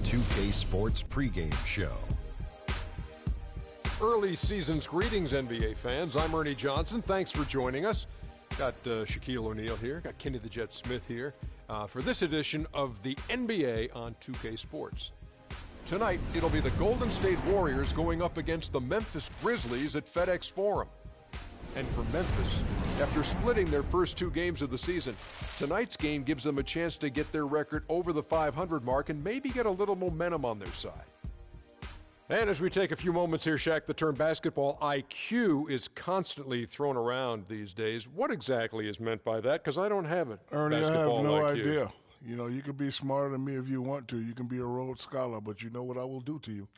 2K Sports pregame show. Early season's greetings, NBA fans. I'm Ernie Johnson. Thanks for joining us. Got Shaquille O'Neal here. Got Kenny the Jet Smith here for this edition of the NBA on 2K Sports. Tonight, it'll be the Golden State Warriors going up against the Memphis Grizzlies at FedEx Forum. And for Memphis, after splitting their first two games of the season, tonight's game gives them a chance to get their record over the 500 mark and maybe get a little momentum on their side. And as we take a few moments here, Shaq, the term basketball IQ is constantly thrown around these days. What exactly is meant by that? Because I don't have it. Ernie, I have no IQ. idea. You know, you can be smarter than me if you want to. You can be a Rhodes Scholar, but you know what I will do to you.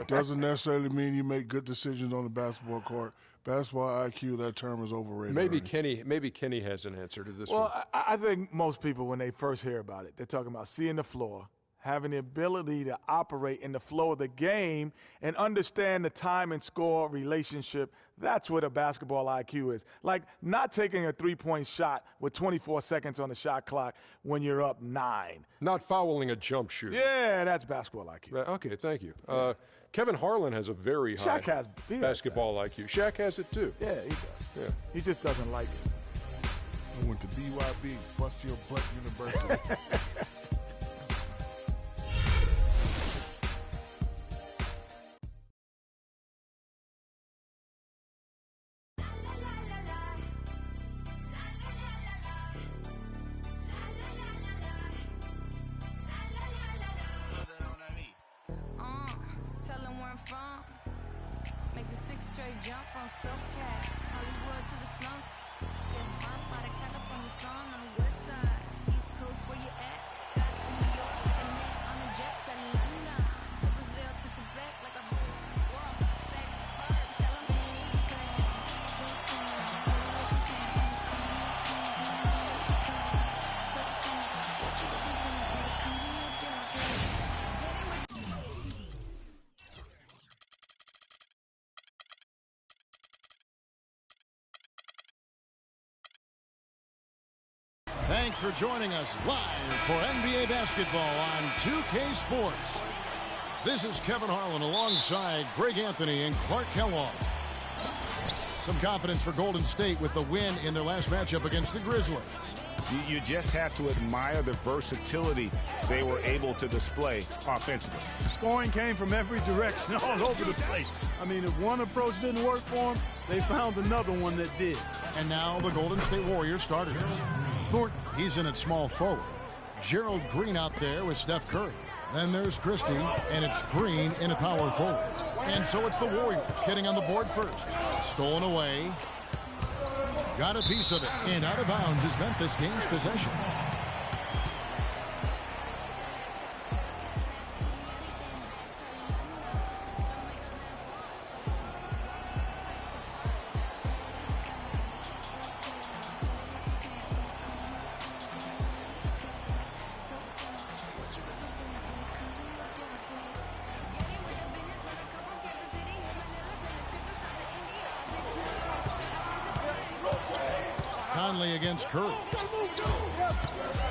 Doesn't necessarily mean you make good decisions on the basketball court. Basketball IQ, that term is overrated. Maybe Kenny has an answer to this one. Well, I think most people, when they first hear about it, they're talking about seeing the floor, having the ability to operate in the flow of the game and understand the time and score relationship. That's what a basketball IQ is. Like not taking a three-point shot with 24 seconds on the shot clock when you're up 9. Not fouling a jump shoot. Yeah, that's basketball IQ. Okay, thank you. Kevin Harlan has a very high basketball IQ. Shaq has it too. Yeah, he does. Yeah. He just doesn't like it. I went to BYB, Bust Your Butt University. From make the 6 straight jump from SoCal, Hollywood to the slums. Get bumped by the cat up on the sun on the west side, East Coast where you at? Just got to New York like a net on a jet to London, to Brazil to Quebec like a whole world to back to bird. Tell 'em Thanks for joining us live for NBA basketball on 2K Sports. This is Kevin Harlan alongside Greg Anthony and Clark Kellogg. Some confidence for Golden State with the win in their last matchup against the Grizzlies. You just have to admire the versatility they were able to display offensively. Scoring came from every direction, all over the place. I mean, if one approach didn't work for them, they found another one that did. And now the Golden State Warriors starters. Thornton, he's in at small forward. Gerald Green out there with Steph Curry. Then there's Christie, and it's Green in a power forward. And so it's the Warriors getting on the board first. Stolen away. Got a piece of it, and out of bounds as Memphis gains possession. Conley against Curry.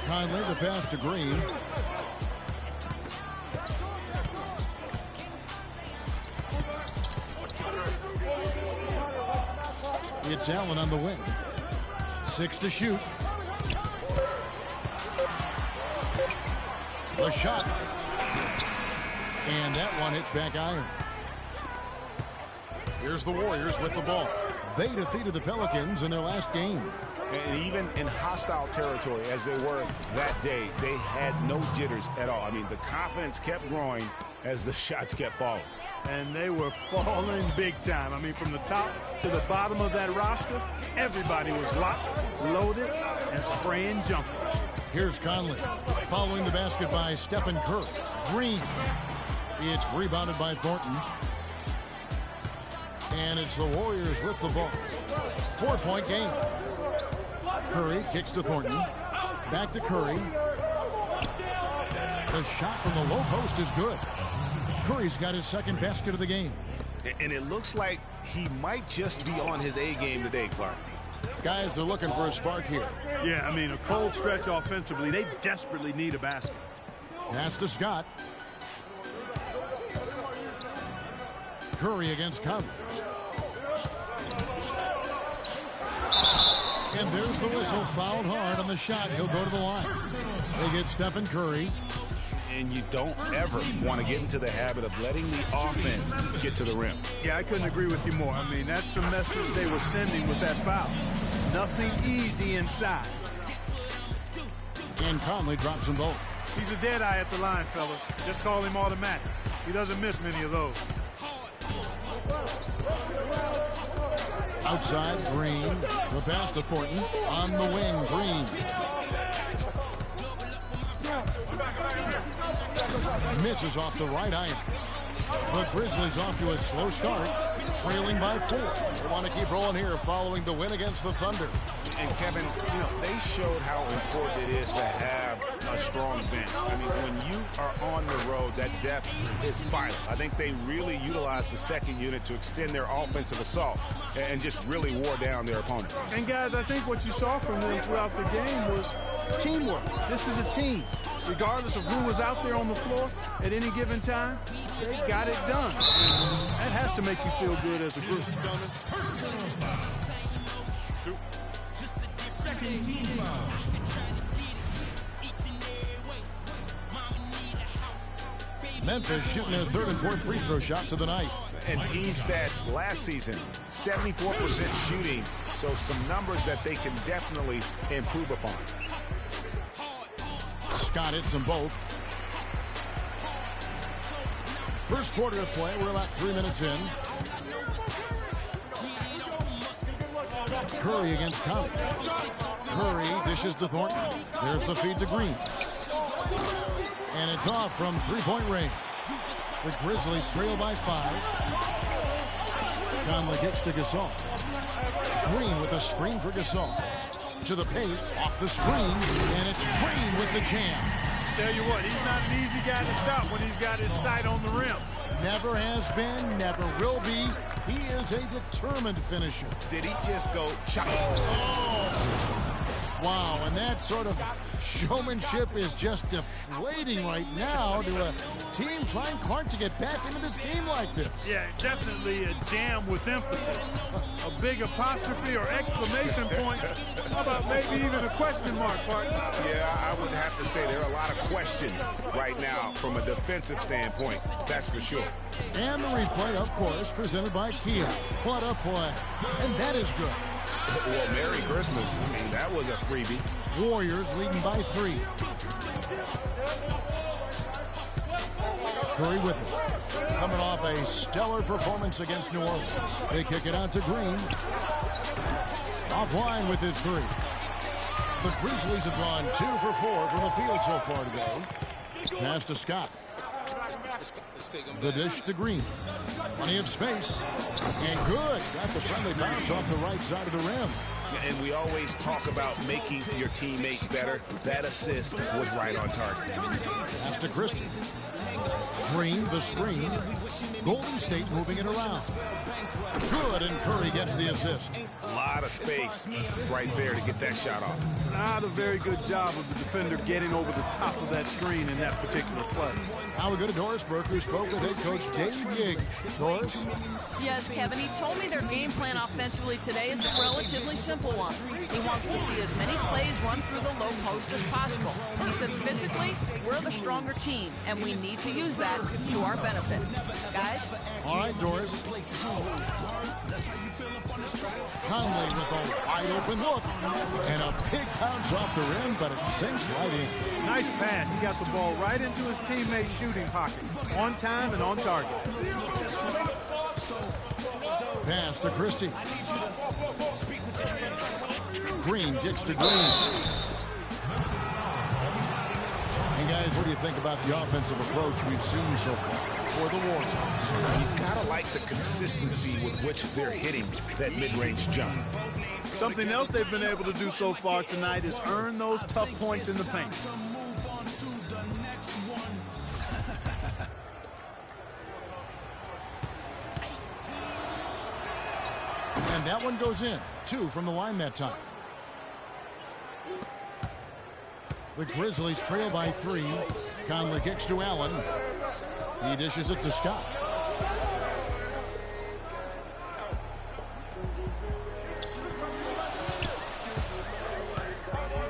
Conley the pass to Green. It's Allen on the wing. 6 to shoot. The shot. And that one hits back iron. Here's the Warriors with the ball. They defeated the Pelicans in their last game. And even in hostile territory, as they were that day, they had no jitters at all. I mean, the confidence kept growing as the shots kept falling. And they were falling big time. I mean, from the top to the bottom of that roster, everybody was locked, loaded, and spraying jumpers. Here's Conley. Following the basket by Stephen Curry. Green. It's rebounded by Thornton. And it's the Warriors with the ball. 4-point game. Curry kicks to Thornton. Back to Curry. The shot from the low post is good. Curry's got his second basket of the game. And it looks like he might just be on his A game today, Clark. Guys are looking for a spark here. Yeah, I mean, a cold stretch offensively. They desperately need a basket. Pass to Scott. Curry against Conley. And there's the whistle. Fouled hard on the shot. He'll go to the line. They get Stephen Curry. And you don't ever want to get into the habit of letting the offense get to the rim. Yeah, I couldn't agree with you more. I mean, that's the message they were sending with that foul. Nothing easy inside. And Conley drops them both. He's a dead eye at the line, fellas. Just call him automatic. He doesn't miss many of those. Outside, Green. The pass to Thornton. On the wing, Green. Misses off the right iron. The Grizzlies off to a slow start, trailing by 4. They want to keep rolling here following the win against the Thunder. And Kevin, you know, they showed how important it is to have a strong bench. I mean, when you are on the road, that depth is vital. I think they really utilized the second unit to extend their offensive assault and just really wore down their opponent. And guys, I think what you saw from them throughout the game was teamwork. This is a team. Regardless of who was out there on the floor at any given time, they got it done. That has to make you feel good as a group. Memphis shooting their third and fourth free throw shots of the night. And team stats last season, 74% shooting, so some numbers that they can definitely improve upon. Scott hits them both. First quarter of play, we're about 3 minutes in. Curry against Conley. Curry dishes to Thornton. There's the feed to Green. And it's off from three-point range. The Grizzlies trail by 5. Conley kicks to Gasol. Green with a screen for Gasol. To the paint, off the screen, and it's Green with the jam. Tell you what, he's not an easy guy to stop when he's got his sight on the rim. Never has been, never will be. He is a determined finisher. Did he just go shot? Oh. Wow, and that sort of showmanship is just deflating right now to a team trying Clark to get back into this game like this. Yeah, definitely a jam with emphasis. A big apostrophe or exclamation point. How about maybe even a question mark, partner? Yeah, I would have to say there are a lot of questions right now from a defensive standpoint. That's for sure. And the replay, of course, presented by Kia. What a play. And that is good. Well, Merry Christmas. I mean, that was a freebie. Warriors leading by 3. Curry with it. Coming off a stellar performance against New Orleans. They kick it out to Green. Offline with his 3. The Grizzlies have gone 2 for 4 from the field so far today. Pass to Scott. The dish to Green. Plenty of space. And good. Got the friendly bounce off the right side of the rim. And we always talk about making your teammate better. That assist was right on target. Pass to Christie. Green, the screen. Golden State moving it around. Good, and Curry gets the assist. A lot of space right there to get that shot off. Not a very good job of the defender getting over the top of that screen in that particular play. Now we go to Doris Burke, who spoke with head coach Dave Yig. Doris? Yes, Kevin, he told me their game plan offensively today is a relatively simple one. He wants to see as many plays run through the low post as possible. He said physically, we're the stronger team, and we need to use that to our benefit. Guys? All right, Doris. Conley with a wide open look. And a big bounce off the rim, but it sinks right in. Nice pass. He got the ball right into his teammate's shooting pocket. On time and on target. Pass to Christie. Green kicks to Green. And guys, what do you think about the offensive approach we've seen so far for the Warriors? You've got to like the consistency with which they're hitting that mid-range jump. Something else they've been able to do so far tonight is earn those tough points in the paint. And that one goes in. 2 from the line that time. The Grizzlies trail by 3. Conley kicks to Allen. He dishes it to Scott.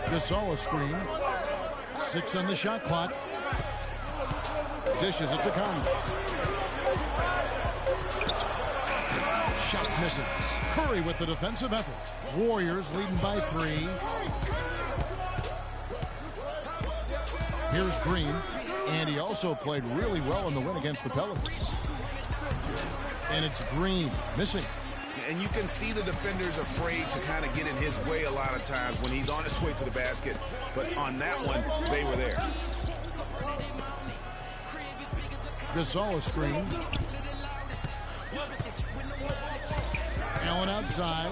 Gasol a screen. 6 on the shot clock. Dishes it to Conley. Shot misses. Curry with the defensive effort. Warriors leading by 3. Here's Green. And he also played really well in the win against the Pelicans. And it's Green missing. And you can see the defenders afraid to kind of get in his way a lot of times when he's on his way to the basket. But on that one, they were there. Gasol a screen. Allen outside.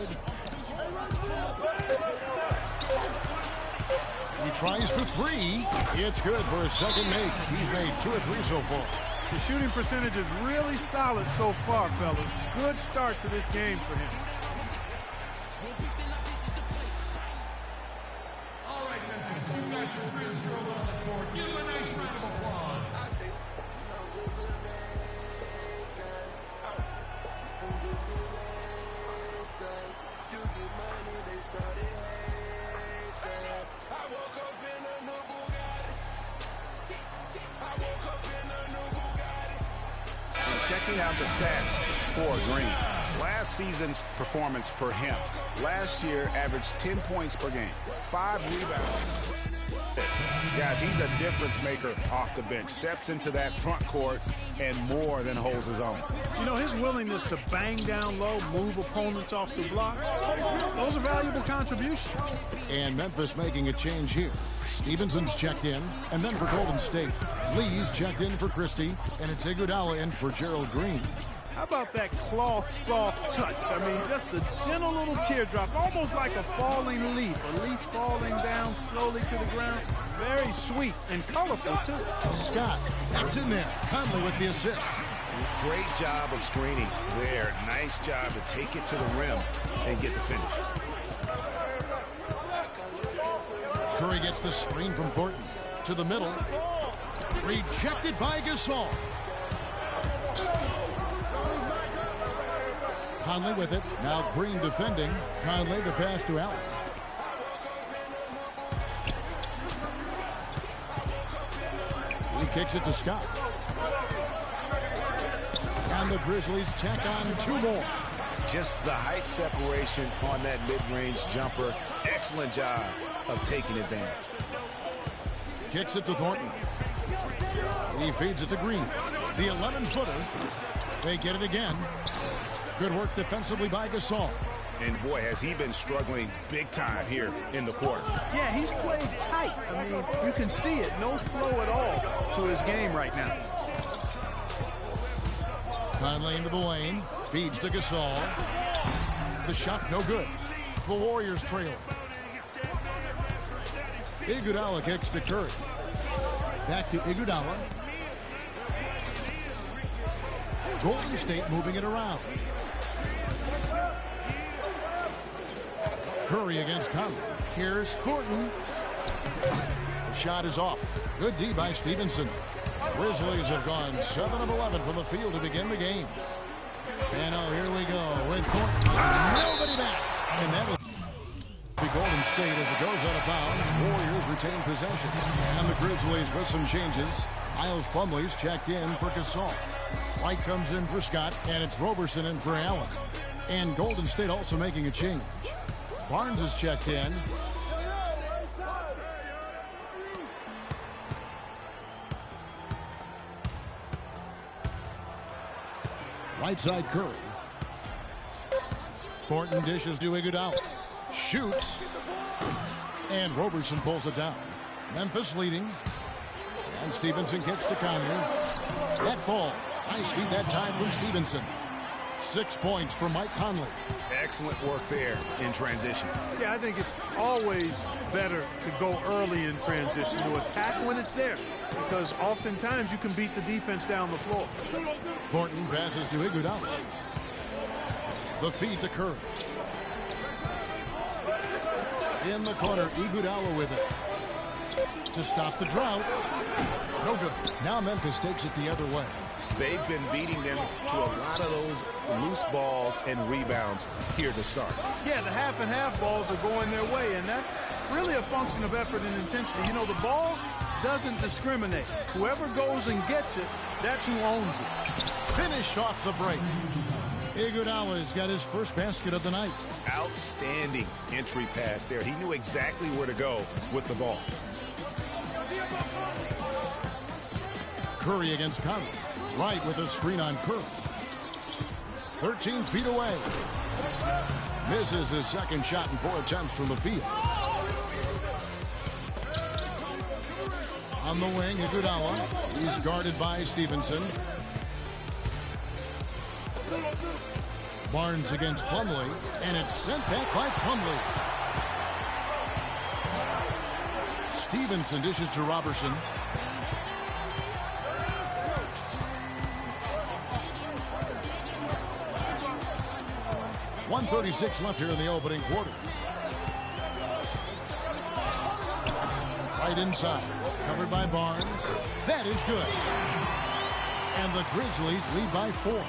He tries for 3. It's good for a second make. He's made 2 or 3 so far. The shooting percentage is really solid so far, fellas. Good start to this game for him. All right, Memphis, you got your Grizz girls on the court. Give them a nice round of applause. Checking out the stats for Green. Last season's performance for him. Last year averaged 10 points per game, 5 rebounds. Guys, he's a difference maker off the bench. Steps into that front court and more than holds his own. You know, his willingness to bang down low, move opponents off the block, those are valuable contributions. And Memphis making a change here. Stevenson's checked in, and then for Golden State, Lee's checked in for Christie, and it's Iguodala in for Gerald Green. How about that cloth soft touch? I mean, just a gentle little teardrop, almost like a falling leaf, a leaf falling down slowly to the ground. Very sweet and colorful, too. Scott, that's in there. Conley with the assist. Great job of screening there. Nice job to take it to the rim and get the finish. Curry gets the screen from Thornton. To the middle. Rejected by Gasol. Conley with it. Now Green defending. Conley the pass to Allen. He kicks it to Scott. And the Grizzlies check on 2 more. Just the height separation on that mid-range jumper. Excellent job of taking advantage. Kicks it to Thornton. He feeds it to Green. The 11-footer. They get it again. Good work defensively by Gasol. And boy, has he been struggling big time here in the quarter. Yeah, he's played tight. I mean, you can see it. No flow at all to his game right now. Conley into the lane. Feeds to Gasol. The shot no good. The Warriors trail. Iguodala kicks to Curry. Back to Iguodala. Golden State moving it around. Curry against Conley. Here's Thornton. The shot is off. Good D by Stevenson. Grizzlies have gone 7 of 11 from the field to begin the game. And oh, here we go with Thornton. Nobody back. And that'll be Golden State as it goes out of bounds. Warriors retain possession. And the Grizzlies with some changes. Miles Plumlee's checked in for Gasol. White comes in for Scott, and it's Roberson in for Allen. And Golden State also making a change. Barnes is checked in. Right side Curry. Thornton dishes to Iguodala. Shoots. And Roberson pulls it down. Memphis leading. And Stevenson kicks to Conley. That ball. Nice feed that time from Stevenson. 6 points for Mike Conley. Excellent work there in transition. Yeah, I think it's always better to go early in transition, to attack when it's there, because oftentimes you can beat the defense down the floor. Thornton passes to Iguodala. The feed to Curry. In the corner, Iguodala with it. to stop the drought. No good. Now Memphis takes it the other way. They've been beating them to a lot of those loose balls and rebounds here to start. Yeah, the half and half balls are going their way, and that's really a function of effort and intensity. You know, the ball doesn't discriminate. Whoever goes and gets it, that's who owns it. Finished off the break. Iguodala's got his first basket of the night. Outstanding entry pass there. He knew exactly where to go with the ball. Curry against Conley. Wright with a screen on Curry. 13 feet away. Misses his second shot in 4 attempts from the field. On the wing, Iguodala. He's guarded by Stevenson. Barnes against Plumlee, and it's sent back by Plumlee. Stevenson dishes to Robertson. 1:36 left here in the opening quarter. Right inside, covered by Barnes. That is good. And the Grizzlies lead by 4.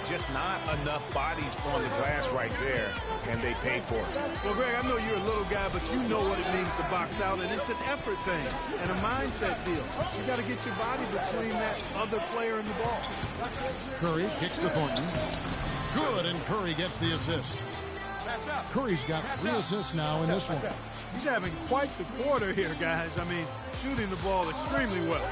Just not enough bodies on the glass right there, and they paid for it. Well, Greg, I know you're a little guy, but you know what it means to box out, and it's an effort thing and a mindset deal. You got to get your body between that other player and the ball. Curry kicks to Thornton. Good, and Curry gets the assist. Curry's got 3 assists now in this one. He's having quite the quarter here, guys. I mean, shooting the ball extremely well.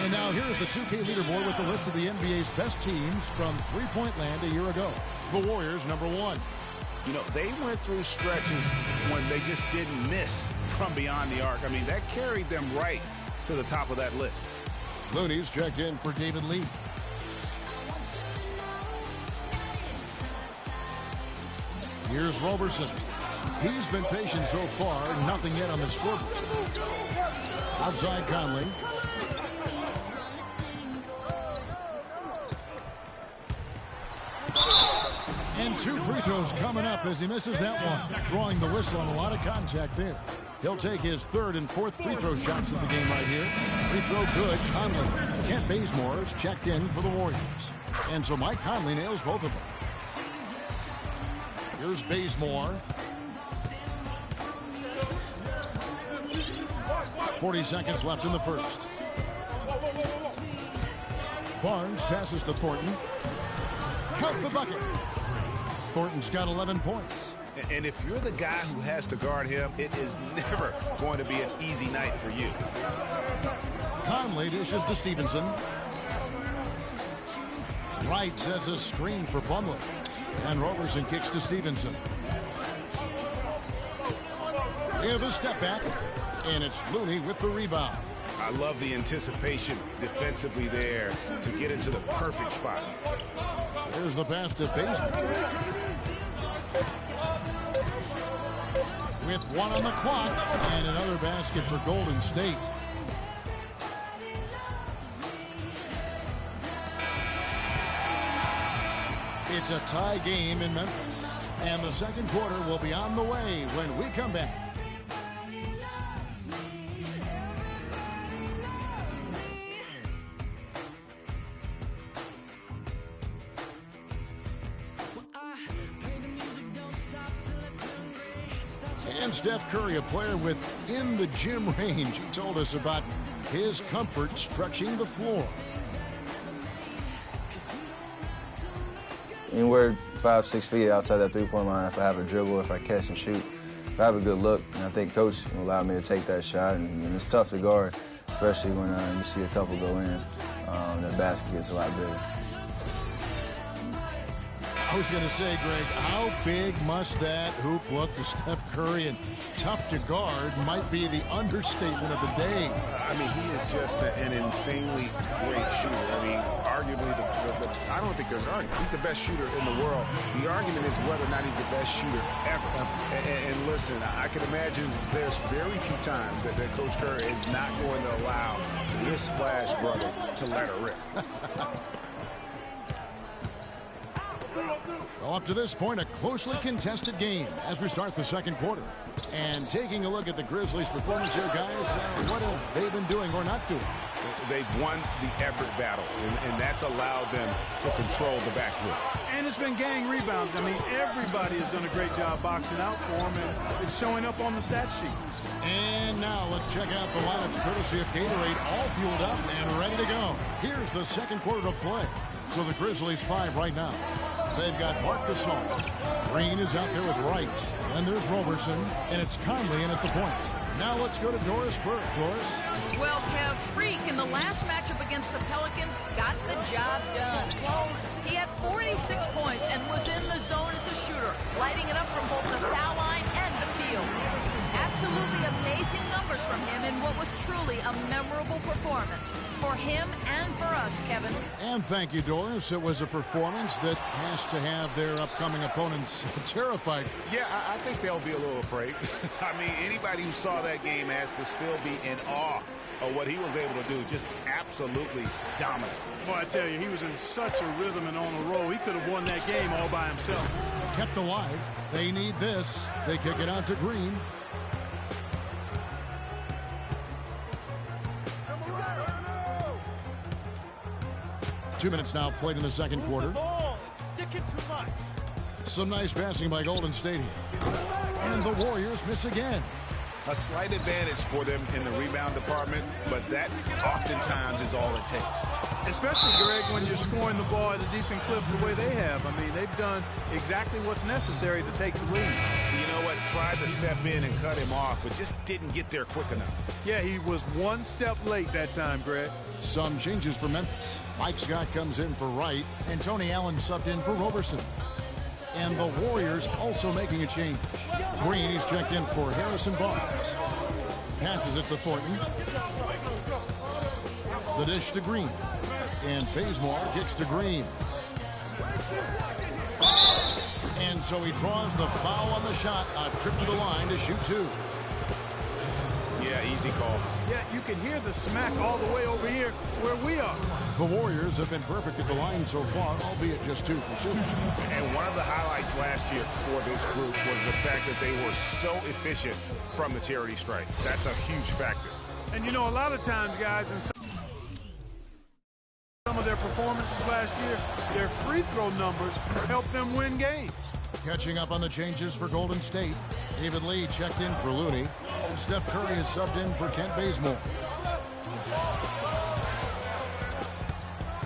And now here's the 2K leaderboard with the list of the NBA's best teams from three-point land a year ago. The Warriors, number 1. You know, they went through stretches when they just didn't miss from beyond the arc. I mean, that carried them right to the top of that list. Looney's checked in for David Lee. Here's Robertson. He's been patient so far, nothing yet on the scoreboard. Outside Conley. And 2 free throws coming up as he misses that one. Drawing the whistle on a lot of contact there. He'll take his 3rd and 4th free throw shots of the game right here. Free throw good. Conley. Kent Bazemore's checked in for the Warriors. And so Mike Conley nails both of them. Here's Bazemore. 40 seconds left in the first. Barnes passes to Thornton. Count the bucket. Thornton's got 11 points. And if you're the guy who has to guard him, it is never going to be an easy night for you. Conley dishes to Stevenson. Wright sets a screen for Plumlee. And Robertson kicks to Stevenson. With a step back. And it's Looney with the rebound. I love the anticipation defensively there to get into the perfect spot. Here's the pass to Bazemore. With 1 on the clock, and another basket for Golden State. It's a tie game in Memphis, and the second quarter will be on the way when we come back. And Steph Curry, a player within the gym range. He told us about his comfort stretching the floor. Anywhere 5-6 feet outside that three-point line, if I have a dribble, if I catch and shoot, if I have a good look, and I think Coach allowed me to take that shot, and it's tough to guard, especially when you see a couple go in. That basket gets a lot bigger. I was going to say, Greg, how big must that hoop look to Steph Curry? And tough to guard might be the understatement of the day. I mean, he is just an insanely great shooter. I mean, arguably, I don't think there's an argument. He's the best shooter in the world. The argument is whether or not he's the best shooter ever. And listen, I can imagine there's very few times that Coach Curry is not going to allow this splash brother to let her rip. Well, up to this point, a closely contested game as we start the second quarter. And taking a look at the Grizzlies' performance here, guys, what have they been doing or not doing? They've won the effort battle, and that's allowed them to control the backcourt. And it's been gang rebounds. I mean, everybody has done a great job boxing out for them, and it's showing up on the stat sheet. And now let's check out the lineups courtesy of Gatorade, all fueled up and ready to go. Here's the second quarter to play. So the Grizzlies 5 right now. They've got Marc Gasol. Green is out there with Wright. And there's Roberson, and it's Conley in at the point. Now let's go to Doris Burke. Doris? Well, Kev, Freak in the last matchup against the Pelicans got the job done. He had 46 points and was in the zone as a shooter, lighting it up from both the foul line and the field. Absolutely amazing numbers from him in what was truly a memorable performance for him and for us, Kevin. And thank you, Doris. It was a performance that has to have their upcoming opponents terrified. Yeah, I think they'll be a little afraid. I mean, anybody who saw that game has to still be in awe of what he was able to do. Just absolutely dominant. Boy, I tell you, he was in such a rhythm and on a roll. He could have won that game all by himself. Kept alive. They need this. They kick it out to Green. Two minutes now played in the second quarter. Some nice passing by Golden State here. And the Warriors miss again. A slight advantage for them in the rebound department, but that oftentimes is all it takes. Especially, Greg, when you're scoring the ball at a decent clip the way they have. I mean, they've done exactly what's necessary to take the lead. You know what? Tried to step in and cut him off, but just didn't get there quick enough. Yeah, he was one step late that time, Greg. Some changes for Memphis. Mike Scott comes in for Wright, and Tony Allen subbed in for Roberson. And the Warriors also making a change. Green is checked in for Harrison Barnes. Passes it to Thornton. The dish to Green. And Bazemore kicks to Green. And so he draws the foul on the shot. A trip to the line to shoot two. Yeah, easy call. Yeah, you can hear the smack all the way over here where we are. The Warriors have been perfect at the line so far, albeit just 2 for 2. And one of the highlights last year for this group was the fact that they were so efficient from the charity stripe. That's a huge factor. And you know, a lot of times, guys, in some of their performances last year, their free throw numbers helped them win games. Catching up on the changes for Golden State. David Lee checked in for Looney. And Steph Curry is subbed in for Kent Bazemore.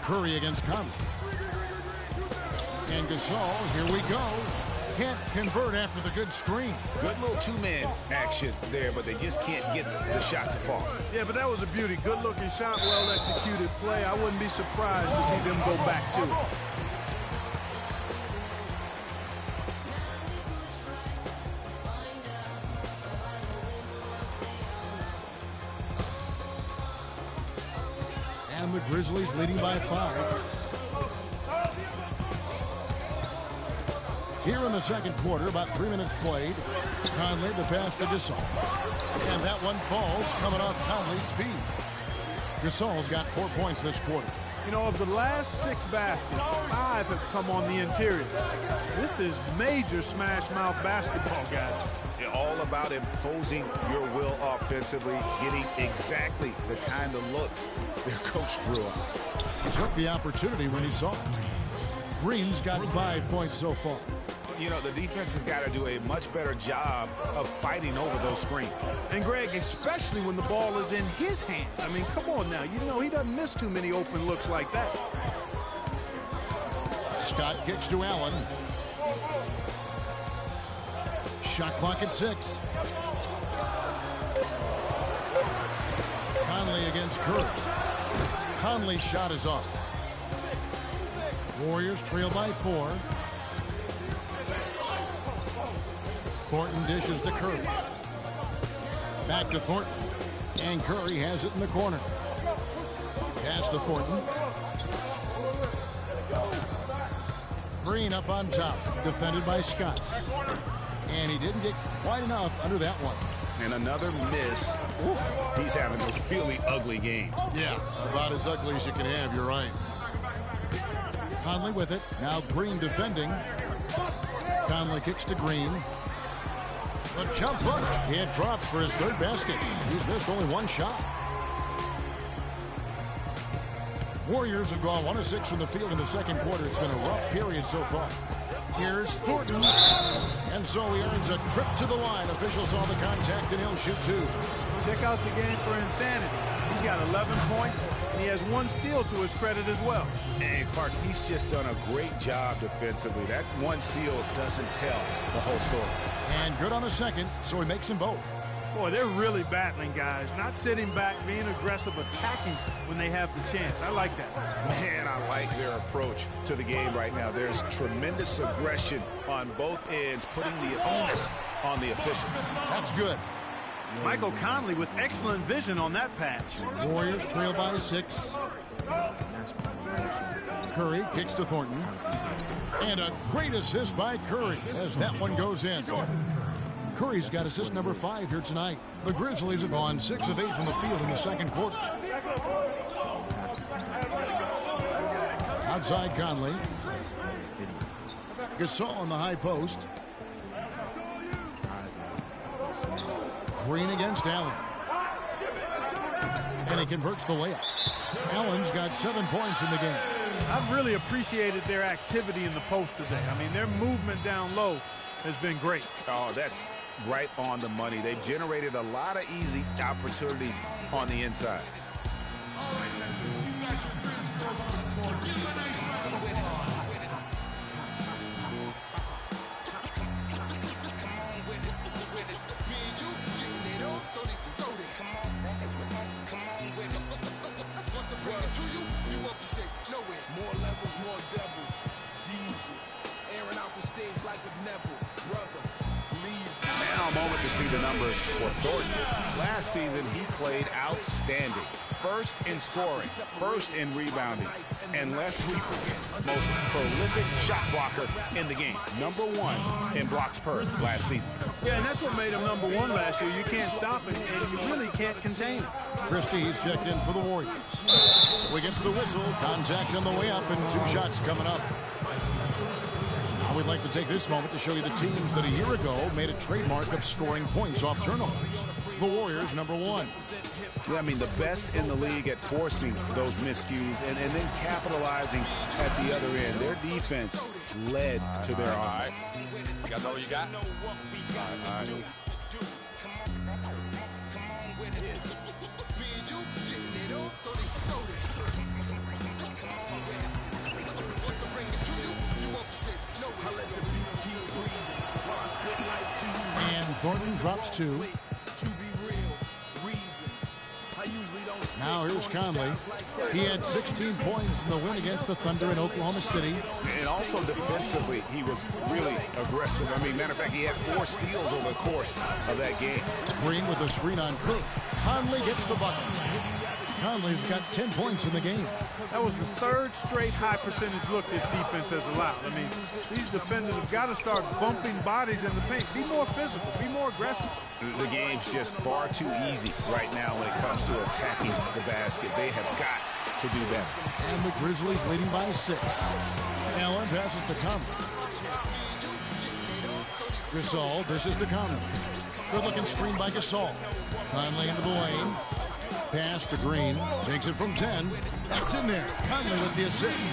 Curry against Conley. And Gasol, here we go. Can't convert after the good screen. Good little two-man action there, but they just can't get the shot to fall. Yeah, but that was a beauty. Good-looking shot, well-executed play. I wouldn't be surprised to see them go back to it. And the Grizzlies leading by 5. Here in the second quarter, about 3 minutes played. Conley, the pass to Gasol. And that one falls, coming off Conley's feet. Gasol's got 4 points this quarter. You know, of the last 6 baskets, 5 have come on the interior. This is major smash-mouth basketball, guys. All about imposing your will offensively, getting exactly the kind of looks their coach drew up. He took the opportunity when he saw it. Green's got 5 points so far. You know, the defense has got to do a much better job of fighting over those screens. And, Greg, especially when the ball is in his hand. I mean, come on now. You know, he doesn't miss too many open looks like that. Scott kicks to Allen. Shot clock at 6. Conley against Curry. Conley's shot is off. Warriors trail by 4. Thornton dishes to Curry. Back to Thornton. And Curry has it in the corner. Pass to Thornton. Green up on top. Defended by Scott. And he didn't get quite enough under that one. And another miss. He's having a really ugly game. Yeah, about as ugly as you can have, you're right. Conley with it. Now Green defending. Conley kicks to Green. The jump hook. It drops for his third basket. He's missed only one shot. Warriors have gone 1 of 6 from the field in the second quarter. It's been a rough period so far. Here's Thornton. And so he earns a trip to the line. Officials saw the contact and he'll shoot 2. Check out the game for insanity. He's got 11 points, and he has 1 steal to his credit as well. And Clark, he's just done a great job defensively. That 1 steal doesn't tell the whole story. And good on the second, so he makes them both. Boy, they're really battling, guys. Not sitting back, being aggressive, attacking when they have the chance. I like that. Man, I like their approach to the game right now. There's tremendous aggression on both ends, putting the onus on the officials. That's good. Michael Conley with excellent vision on that pass. Warriors trail by 6. Curry kicks to Thornton. And a great assist by Curry as that one goes in. Curry's got assist number 5 here tonight. The Grizzlies have gone 6 of 8 from the field in the second quarter. Outside Conley. Gasol on the high post. Green against Allen. And he converts the layup. Allen's got 7 points in the game. I've really appreciated their activity in the post today. I mean, their movement down low has been great. Oh, that's right on the money. They've generated a lot of easy opportunities on the inside. Now a moment to see the numbers for Thornton. Last season, he played outstanding. First in scoring, first in rebounding, and lest we forget, most prolific shot blocker in the game. Number 1 in blocks per last season. Yeah, and that's what made him number 1 last year. You can't stop him, and you really can't contain him. Christie's checked in for the Warriors. So he gets the whistle. Contact on the way up, and 2 shots coming up. Now we'd like to take this moment to show you the teams that a year ago made a trademark of scoring points off turnovers. The Warriors, number 1. Yeah, I mean, the best in the league at forcing those miscues and then capitalizing at the other end. Their defense led to their offense. You got all you got? All right. And Thornton drops 2. Now here's Conley. He had 16 points in the win against the Thunder in Oklahoma City. And also defensively, he was really aggressive. I mean, matter of fact, he had 4 steals over the course of that game. Green with a screen on Cook. Conley gets the bucket. Conley's got 10 points in the game. That was the 3rd straight high percentage look this defense has allowed. I mean, these defenders have got to start bumping bodies in the paint. Be more physical. Be more aggressive. The game's just far too easy right now when it comes to attacking the basket. They have got to do better. And the Grizzlies leading by 6. Allen passes to Conley. Gasol dishes to Conley. Good-looking screen by Gasol. Conley into the lane. Pass to Green. Takes it from 10. That's in there. Conley with the assist.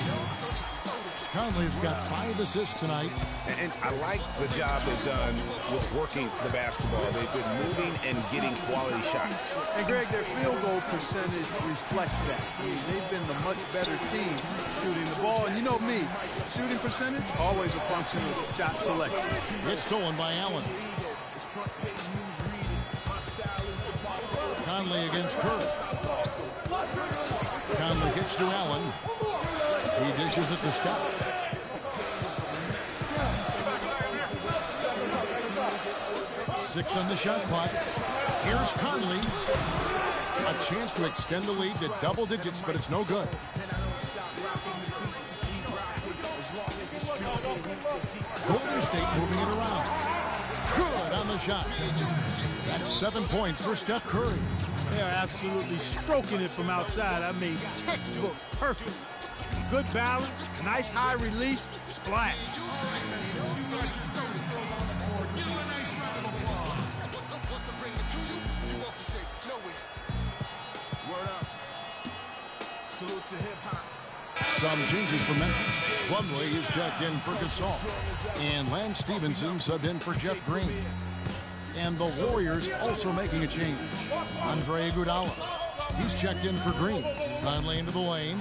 Conley's got 5 assists tonight. And I like the job they've done with working the basketball. They've been moving and getting quality shots. And, Greg, their field goal percentage reflects that. I mean, they've been the much better team shooting the ball. And you know me, shooting percentage, always a function of shot selection. It's stolen by Allen. Conley against Curry. Conley kicks to Allen. He dishes it to Scott. 6 on the shot clock. Here's Conley. A chance to extend the lead to double digits, but it's no good. Golden State moving it around. Good on the shot. That's 7 points for Steph Curry. They are absolutely stroking it from outside. I mean, textbook perfect. Good balance, nice high release, splash. Salute to hip-hop. Some changes for Memphis. Plumlee is checked in for Gasol. And Lance Stevenson subbed in for Jeff Green. And the Warriors also making a change. Andre Iguodala. He's checked in for Green. Conley into the lane.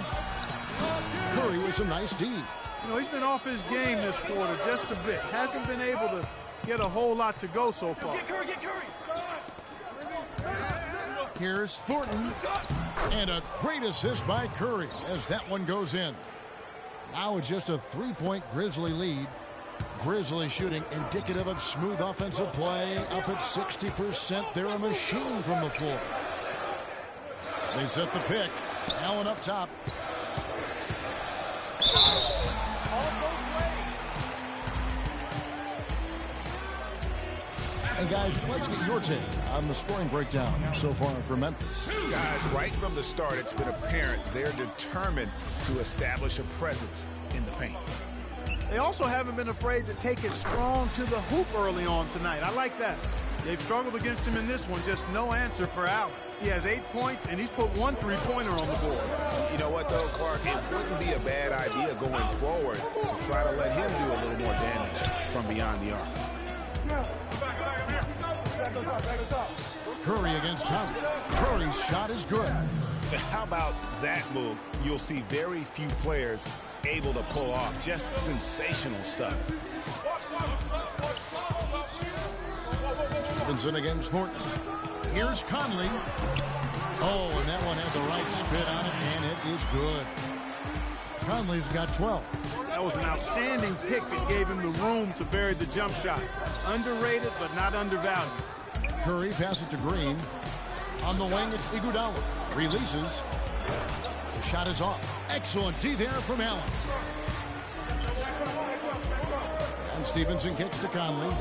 Curry with some nice D. You know, he's been off his game this quarter just a bit. Hasn't been able to get a whole lot to go so far. Get Curry, get Curry. Here's Thornton. And a great assist by Curry as that one goes in. Now it's just a 3-point Grizzly lead. Grizzly shooting indicative of smooth offensive play. Up at 60%. They're a machine from the floor. They set the pick. Allen up top. And guys, let's get your take on the scoring breakdown so far for Memphis. Guys, right from the start, it's been apparent they're determined to establish a presence in the paint. They also haven't been afraid to take it strong to the hoop early on tonight. I like that. They've struggled against him in this one. Just no answer for Allen. He has 8 points, and he's put 1 3-pointer on the board. You know what, though, Clark? It wouldn't be a bad idea going forward to try to let him do a little more damage from beyond the arc. Curry against Conley. Curry's shot is good. How about that move? You'll see very few players able to pull off just sensational stuff. Stevenson against Thornton. Here's Conley. Oh, and that one had the right spin on it, and it is good. Conley's got 12. That was an outstanding pick that gave him the room to bury the jump shot. Underrated, but not undervalued. Curry passes to Green. On the wing, it's Iguodala. Releases. The shot is off. Excellent D there from Allen. And Stevenson kicks to Conley.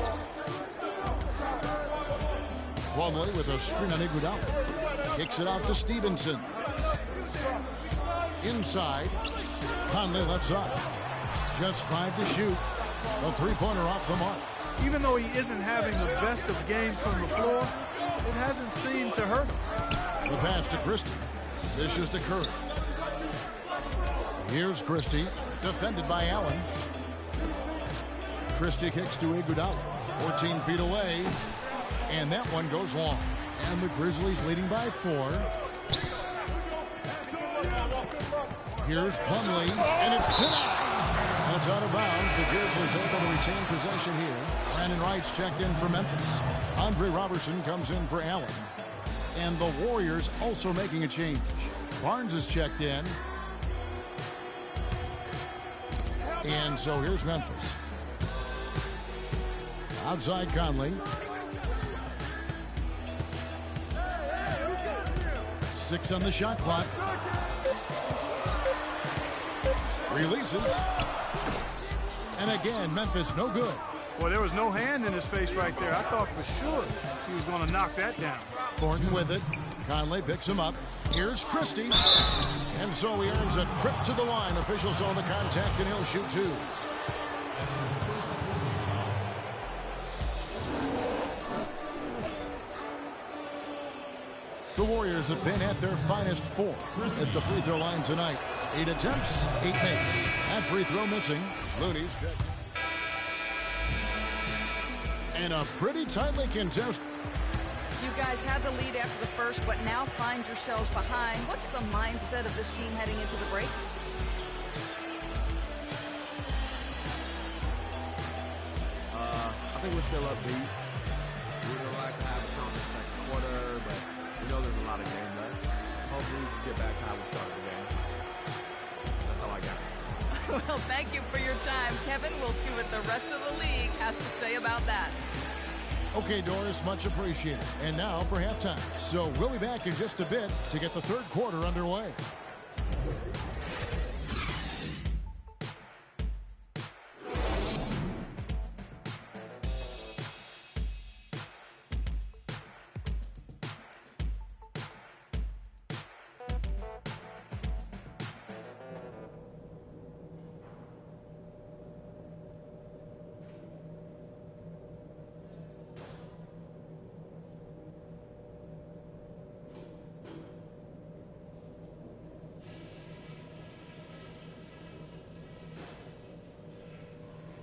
Plumlee with a screen on Iguodala. Kicks it out to Stevenson. Inside. Conley left side. Just 5 to shoot. A 3-pointer off the mark. Even though he isn't having the best of games from the floor, it hasn't seemed to hurt him. The pass to Christie. This is to Curry. Here's Christie, defended by Allen. Christie kicks to Iguodala, 14 feet away, and that one goes long. And the Grizzlies leading by 4. Here's Plumlee, and it's denied. That's out of bounds. The Grizzlies able to retain possession here. Brandon Wright's checked in for Memphis. Andre Robertson comes in for Allen. And the Warriors also making a change. Barnes is checked in. And so here's Memphis. Outside Conley. 6 on the shot clock. Releases. And again, Memphis no good. Well, there was no hand in his face right there. I thought for sure he was going to knock that down. Thornton with it. Conley picks him up. Here's Christie. And so he earns a trip to the line. Officials saw the contact, and he'll shoot 2. The Warriors have been at their finest 4 at the free throw line tonight. 8 attempts, 8 makes. That free throw missing. Looney's checked. And a pretty tightly contested. You guys had the lead after the first, but now find yourselves behind. What's the mindset of this team heading into the break? I think we're still upbeat. We would like to have a stronger second quarter, but we know there's a lot of game left. Hopefully we can get back to how we started the game. That's all I got. Well, thank you for your time, Kevin. We'll see what the rest of the league has to say about that. Okay, Doris, much appreciated. And now for halftime. So we'll be back in just a bit to get the third quarter underway.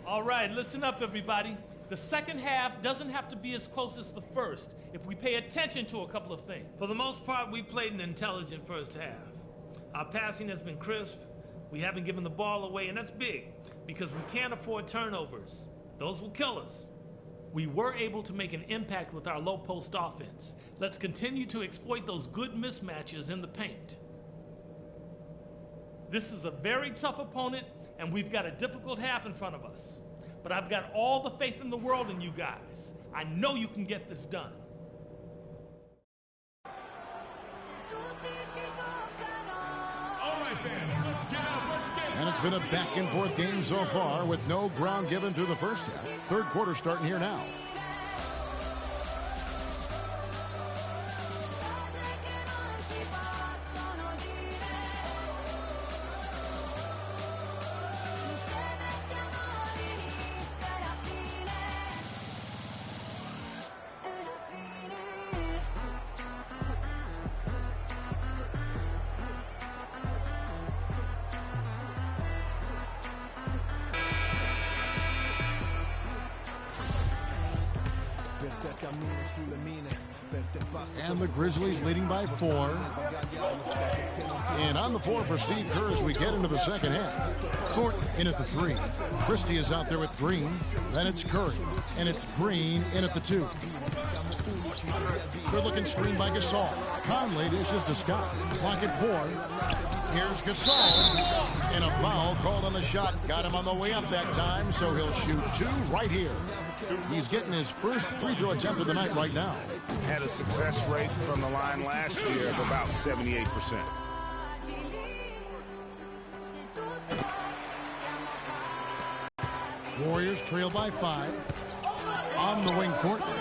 All right, listen up, everybody. The second half doesn't have to be as close as the first if we pay attention to a couple of things. For the most part, we played an intelligent first half. Our passing has been crisp. We haven't given the ball away, and that's big because we can't afford turnovers. Those will kill us. We were able to make an impact with our low post offense. Let's continue to exploit those good mismatches in the paint. This is a very tough opponent, and we've got a difficult half in front of us. But I've got all the faith in the world in you guys. I know you can get this done. All right, fans, let's get up. And it's been a back-and-forth game so far with no ground given through the first half. Third quarter starting here now. And the Grizzlies leading by 4. And on the floor for Steve Kerr as we get into the second half. Thornton in at the 3. Christie is out there with Green. Then it's Curry. And it's Green in at the 2. Good looking screen by Gasol. Conley dishes to Scott. Clock at 4. Here's Gasol. And a foul called on the shot. Got him on the way up that time, so he'll shoot 2 right here. He's getting his first free throw attempt of the night right now. Had a success rate from the line last year of about 78%. Warriors trail by 5. On the wing, Thornton.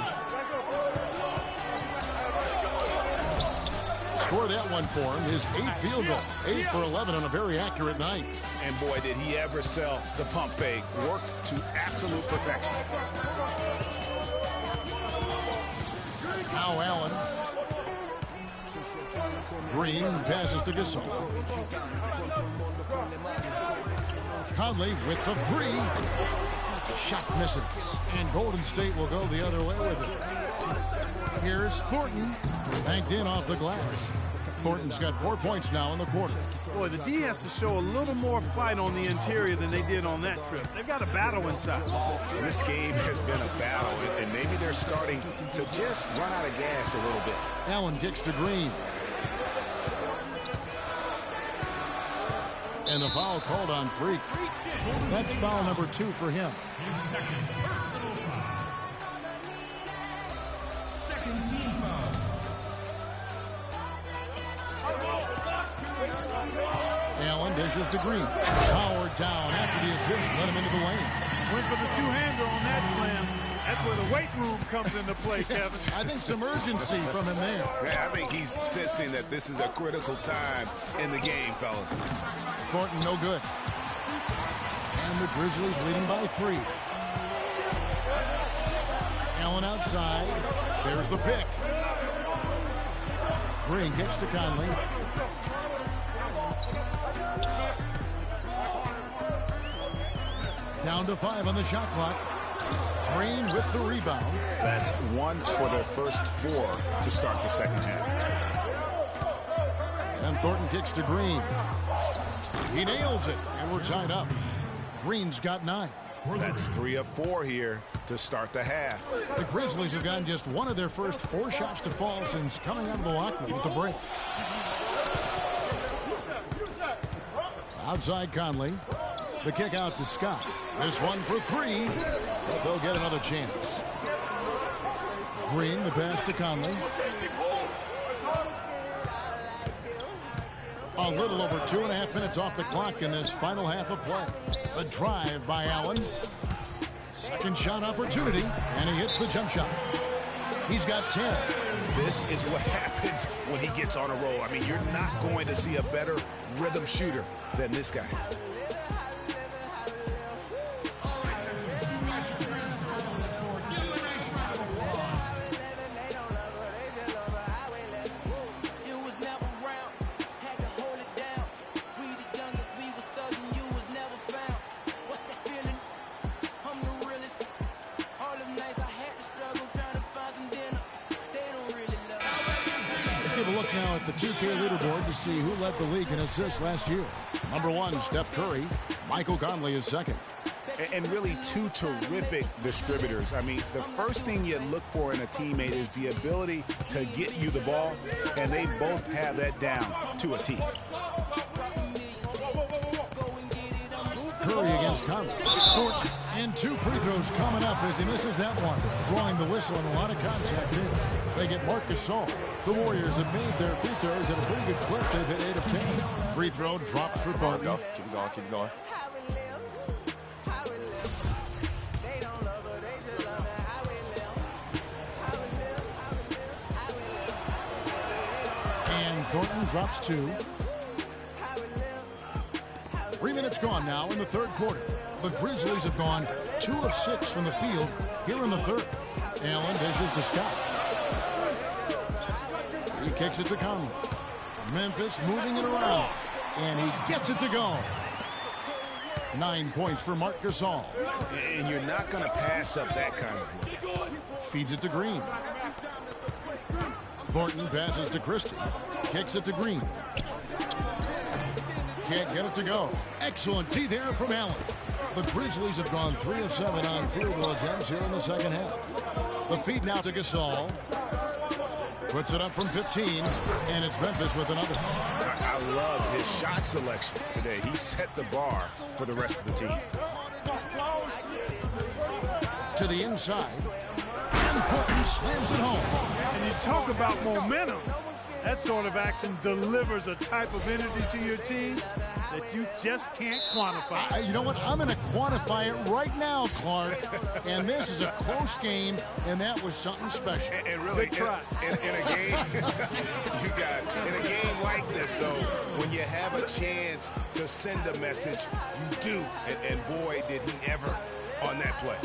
Score that one for him. His 8th field goal. 8 for 11 on a very accurate night. And boy, did he ever sell the pump fake. Worked to absolute perfection. Now Allen. Green passes to Gasol. Conley with the 3. Shot misses. And Golden State will go the other way with it. Here's Thornton. Banked in off the glass. Thornton's got 4 points now in the quarter. Boy, the D has to show a little more fight on the interior than they did on that trip. They've got a battle inside. This game has been a battle, and maybe they're starting to just run out of gas a little bit. Allen kicks to Green. And the foul called on Freak. That's foul number 2 for him. His second personal foul. Second team foul. Allen dishes to Green. Powered down after the assist. Let him into the lane. Went for the two-hander on that slam. That's where the weight room comes into play, Kevin. I think some urgency from him there. Yeah, I think he's sensing that this is a critical time in the game, fellas. Thornton no good. And the Grizzlies leading by 3. Allen outside. There's the pick. Green kicks to Conley. Down to 5 on the shot clock. Green with the rebound. That's 1 for their first 4 to start the second half. And Thornton kicks to Green. He nails it, and we're tied up. Green's got 9. That's 3 of 4 here to start the half. The Grizzlies have gotten just 1 of their first 4 shots to fall since coming out of the locker room with the break. Outside Conley. The kick out to Scott. This one for 3, but they'll get another chance. Green, the pass to Conley. A little over 2.5 minutes off the clock in this final half of play. A drive by Allen. Second shot opportunity, and he hits the jump shot. He's got 10. This is what happens when he gets on a roll. I mean, you're not going to see a better rhythm shooter than this guy. Now at the 2K leaderboard to see who led the league in assists last year. Number 1, Steph Curry. Michael Conley is second. And really two terrific distributors. I mean, the first thing you look for in a teammate is the ability to get you the ball, and they both have that down to a T. Curry against Conley. And 2 free throws coming up as he misses that one. Drawing the whistle and a lot of contact there. They get Marc Gasol. The Warriors have made their free throws at a pretty good clip. They've hit 8 of 10. Free throw dropped for Thornton. Keep it going, keep it going. And Thornton drops 2. 3 minutes gone now in the third quarter. The Grizzlies have gone 2 of 6 from the field here in the third. Allen dishes to Scott. He kicks it to Conley. Memphis moving it around. And he gets it to go. 9 points for Marc Gasol. And you're not going to pass up that kind of play. Feeds it to Green. Thornton passes to Christie. Kicks it to Green. Can't get it to go. Excellent D there from Allen. The Grizzlies have gone 3 of 7 on field goal attempts here in the second half. The feed now to Gasol. Puts it up from 15, and it's Memphis with another. I love his shot selection today. He set the bar for the rest of the team. To the inside. And Thornton slams it home. And you talk about momentum. That sort of action delivers a type of energy to your team that you just can't quantify. You know what? I'm going to quantify it right now, Clark. And this is a close game, and that was something special. And really, in a game, you guys, in a game like this, though, when you have a chance to send a message, you do. And boy, did he ever on that play.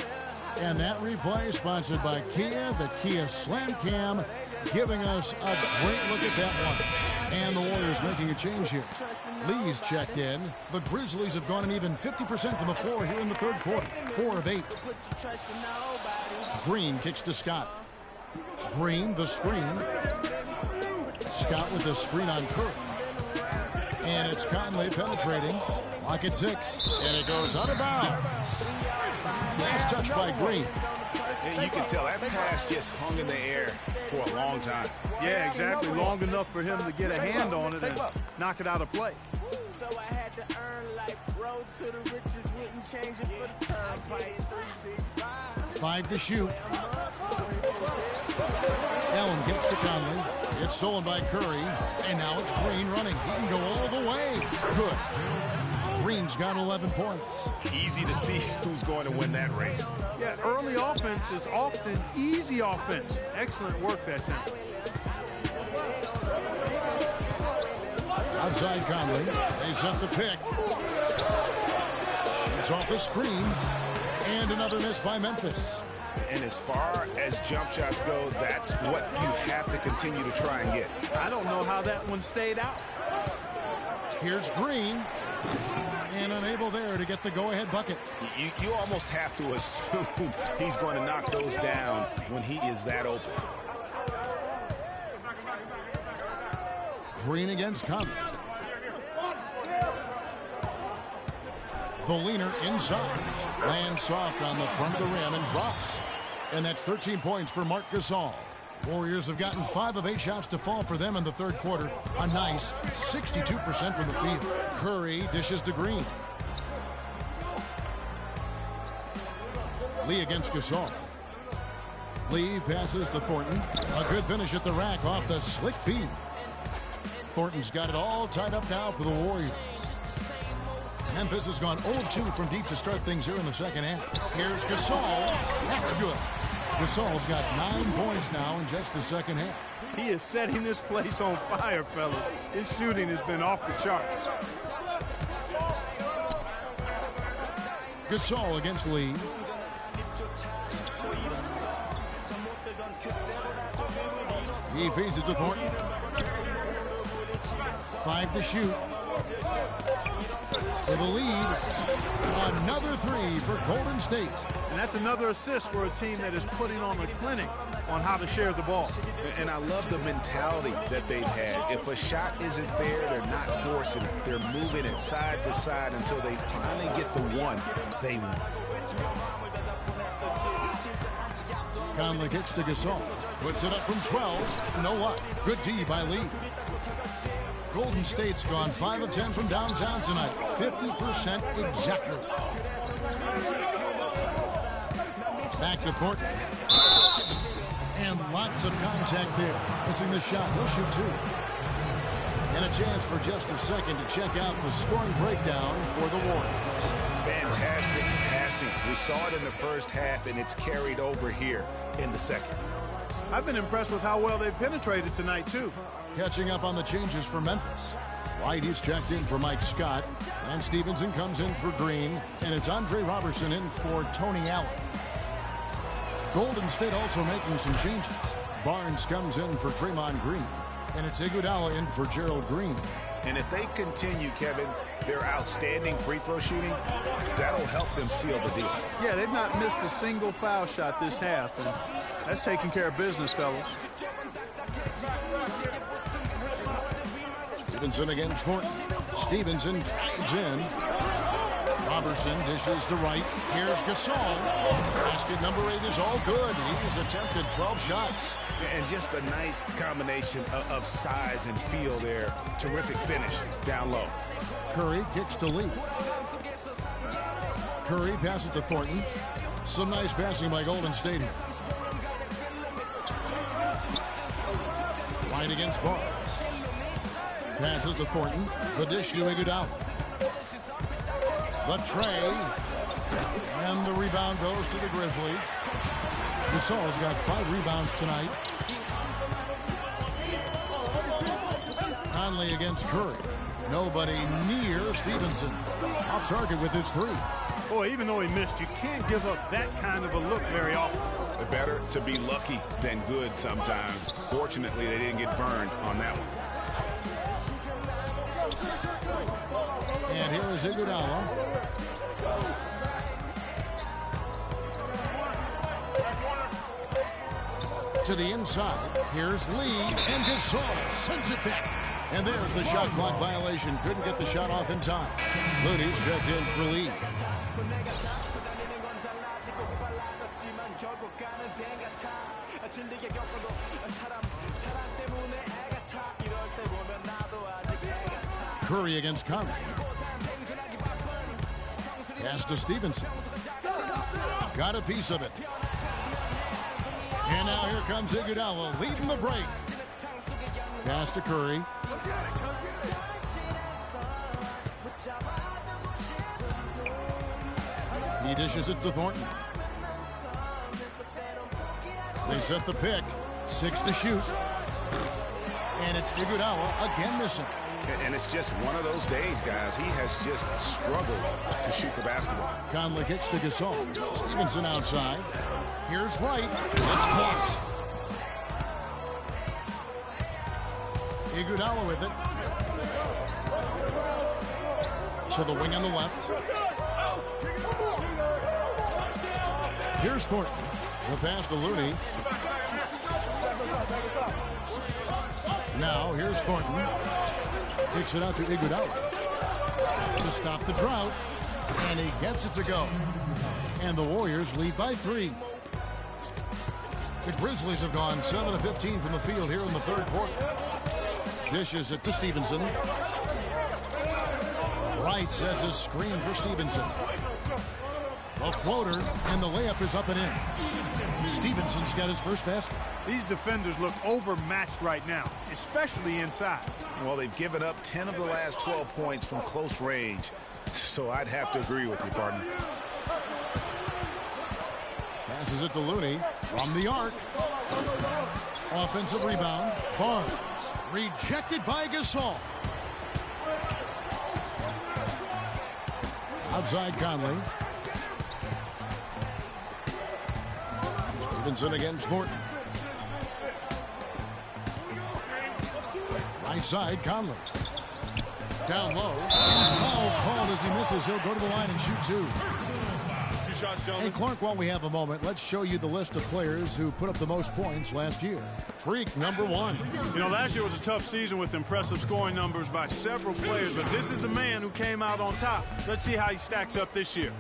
And that replay sponsored by Kia, the Kia Slam Cam, giving us a great look at that one. And the Warriors making a change here. Lee's checked in. The Grizzlies have gone an even 50% from the floor here in the third quarter. 4 of 8. Green kicks to Scott. Green, the screen. Scott with the screen on Curry. And it's Conley penetrating. Lock at 6. And it goes out of bounds. Last touch by Green. And you can tell that pass just hung in the air for a long time. Yeah, exactly. Long enough for him to get a hand on it and knock it out of play. So I had to earn life. Road to the riches, wouldn't change it for the turnpike. 365. 5 to shoot. Allen gets to Conley. It's stolen by Curry. And now it's Green running. He can go all the way. Good. Green's got 11 points. Easy to see who's going to win that race. Yeah, early offense is often easy offense. Excellent work that time. Outside Conley. They set the pick. Shoots off the screen. And another miss by Memphis. And as far as jump shots go, that's what you have to continue to try and get. I don't know how that one stayed out. Here's Green. And unable there to get the go-ahead bucket. You almost have to assume he's going to knock those down when he is that open. Green against Conley. The leaner inside. Lands soft on the front of the rim and drops. And that's 13 points for Marc Gasol. Warriors have gotten 5 of 8 shots to fall for them in the third quarter. A nice 62% from the field. Curry dishes to Green. Lee against Gasol. Lee passes to Thornton. A good finish at the rack off the slick feed. Thornton's got it all tied up now for the Warriors. Memphis has gone 0-2 from deep to start things here in the second half. Here's Gasol. That's good. Gasol's got 9 points now in just the second half. He is setting this place on fire, fellas. His shooting has been off the charts. Gasol against Lee. He feeds it to Thornton. 5 to shoot. For the lead, another 3 for Golden State. And that's another assist for a team that is putting on a clinic on how to share the ball. And I love the mentality that they've had. If a shot isn't there, they're not forcing it. They're moving it side to side until they finally get the one they want. Conley kicks to Gasol. Puts it up from 12. No luck. Good D by Lee. Golden State's gone 5 of 10 from downtown tonight. 50% exactly. Back to Thornton. And lots of contact there. Missing the shot. He'll shoot 2. And a chance for just a second to check out the scoring breakdown for the Warriors. Fantastic passing. We saw it in the first half, and it's carried over here in the second. I've been impressed with how well they penetrated tonight, too. Catching up on the changes for Memphis. White, he's checked in for Mike Scott. And Stevenson comes in for Green. And it's Andre Robertson in for Tony Allen. Golden State also making some changes. Barnes comes in for Draymond Green. And it's Iguodala in for Gerald Green. And if they continue, Kevin, their outstanding free throw shooting, that'll help them seal the deal. Yeah, they've not missed a single foul shot this half, and that's taking care of business, fellas. Stevenson against Thornton. Stevenson drives in. Robertson dishes to right. Here's Gasol. Basket number 8 is all good. He's attempted 12 shots. And just a nice combination of size and feel there. Terrific finish down low. Curry kicks to Lee. Curry passes to Thornton. Some nice passing by Golden State here. White against Barnes. Passes to Thornton. The dish to Iguodala. The tray. And the rebound goes to the Grizzlies. Gasol's got 5 rebounds tonight. Conley against Curry. Nobody near Stevenson. Off target with his 3. Boy, even though he missed, you can't give up that kind of a look very often. Better to be lucky than good sometimes. Fortunately, they didn't get burned on that one. And here is Iguodala. To the inside. Here's Lee, and Gasol sends it back. And there's the shot clock violation. Couldn't get the shot off in time. Looney's checked in for Lee. Curry against Conley. Pass to Stevenson. Got a piece of it. And now here comes Iguodala leading the break. Pass to Curry. He dishes it to Thornton. They set the pick. 6 to shoot. And it's Iguodala again missing. And it's just one of those days, guys. He has just struggled to shoot the basketball. Conley kicks to Gasol. Stevenson outside. Here's White. It's blocked. Iguodala with it. To the wing on the left. Here's Thornton. The pass to Looney. Now here's Thornton. Kicks it out to Iguodala to stop the drought. And he gets it to go. And the Warriors lead by 3. The Grizzlies have gone 7 of 15 from the field here in the third quarter. Dishes it to Stevenson. Wright sets a screen for Stevenson. The floater, and the layup is up and in. Stevenson's got his first basket. These defenders look overmatched right now, especially inside. Well, they've given up 10 of the last 12 points from close range, so I'd have to agree with you, partner. Passes it to Looney from the arc. Offensive rebound. Barnes. Rejected by Gasol. Outside Conley. Stevenson against Thornton. Right side, Conley. Down low. Foul called as he misses. He'll go to the line and shoot two. Hey, Clark, while we have a moment, let's show you the list of players who put up the most points last year. Freak, number 1. You know, last year was a tough season with impressive scoring numbers by several players, but this is the man who came out on top. Let's see how he stacks up this year.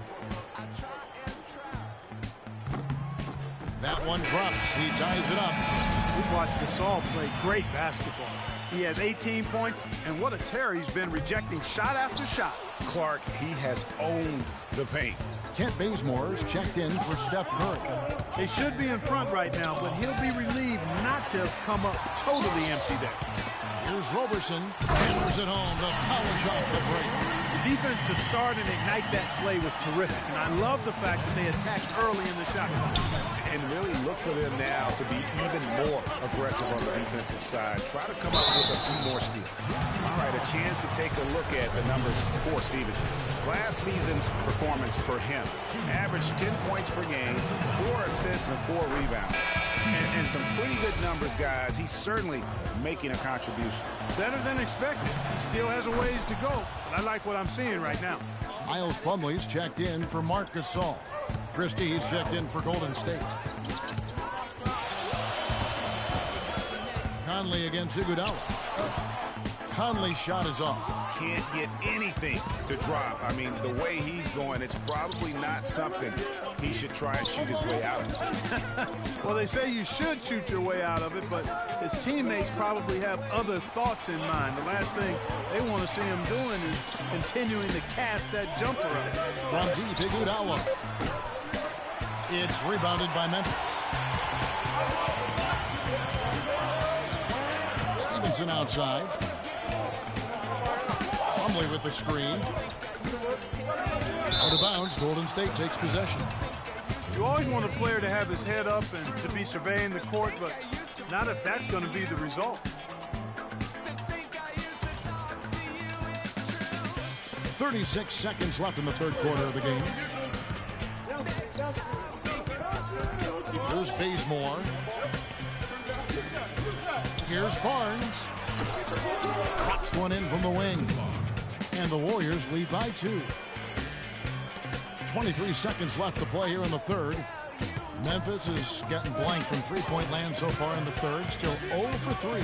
That one drops. He ties it up. We've watched Gasol play great basketball. He has 18 points, and what a tear he's been rejecting shot after shot. Clark, he has owned the paint. Kent Bazemore's checked in for Steph Curry. They should be in front right now, but he'll be relieved not to have come up totally empty there. Here's Roberson. Hammers it home. The polish off the break. The defense to start and ignite that play was terrific, and I love the fact that they attacked early in the shot clock. And really look for them now to be even more aggressive on the defensive side. Try to come up with a few more steals. All right, a chance to take a look at the numbers for Stevenson. Last season's performance for him. Averaged 10 points per game, 4 assists and 4 rebounds. And some pretty good numbers, guys. He's certainly making a contribution. Better than expected. Still has a ways to go, but I like what I'm seeing right now. Miles Plumlee's checked in for Marc Gasol. Christie's checked in for Golden State. Conley against Iguodala. Conley's shot is off. Can't get anything to drop. I mean, the way he's going, it's probably not something he should try and shoot his way out of. Well, they say you should shoot your way out of it, but his teammates probably have other thoughts in mind. The last thing they want to see him doing is continuing to cast that jumper up. From deep, Iguodala. It's rebounded by Memphis. Stevenson outside. Plumlee with the screen. Out of bounds, Golden State takes possession. You always want a player to have his head up and to be surveying the court, but not if that's going to be the result. 36 seconds left in the third quarter of the game. Here's Bazemore. Here's Barnes. Drops one in from the wing. And the Warriors lead by 2. 23 seconds left to play here in the third. Memphis is getting blank from three-point land so far in the third. Still 0 for 3.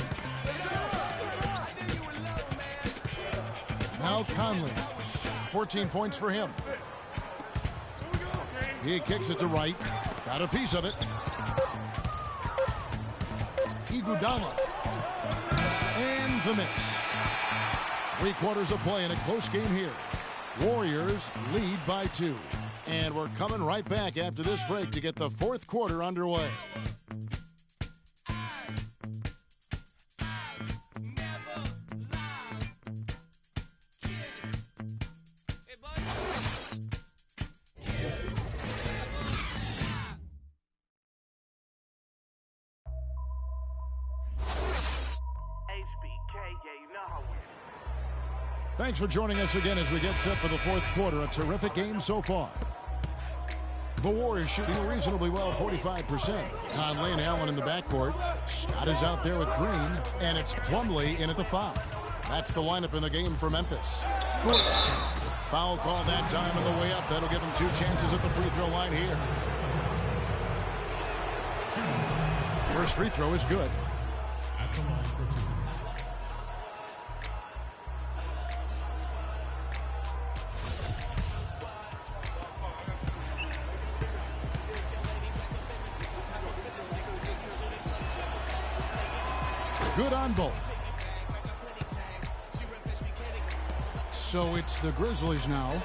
Now Conley. 14 points for him. He kicks it to right. Got a piece of it. Iguodala. And the miss. 3 quarters of play in a close game here. Warriors lead by 2. And we're coming right back after this break to get the fourth quarter underway. Thanks for joining us again as we get set for the fourth quarter. A terrific game so far. The Warriors shooting reasonably well, 45%. Conley and Allen in the backcourt. Scott is out there with Green, and it's Plumlee in at the 5. That's the lineup in the game for Memphis. Foul call that time on the way up. That'll give him 2 chances at the free throw line here. First free throw is good. At the line for 2. Good on both. So it's the Grizzlies now.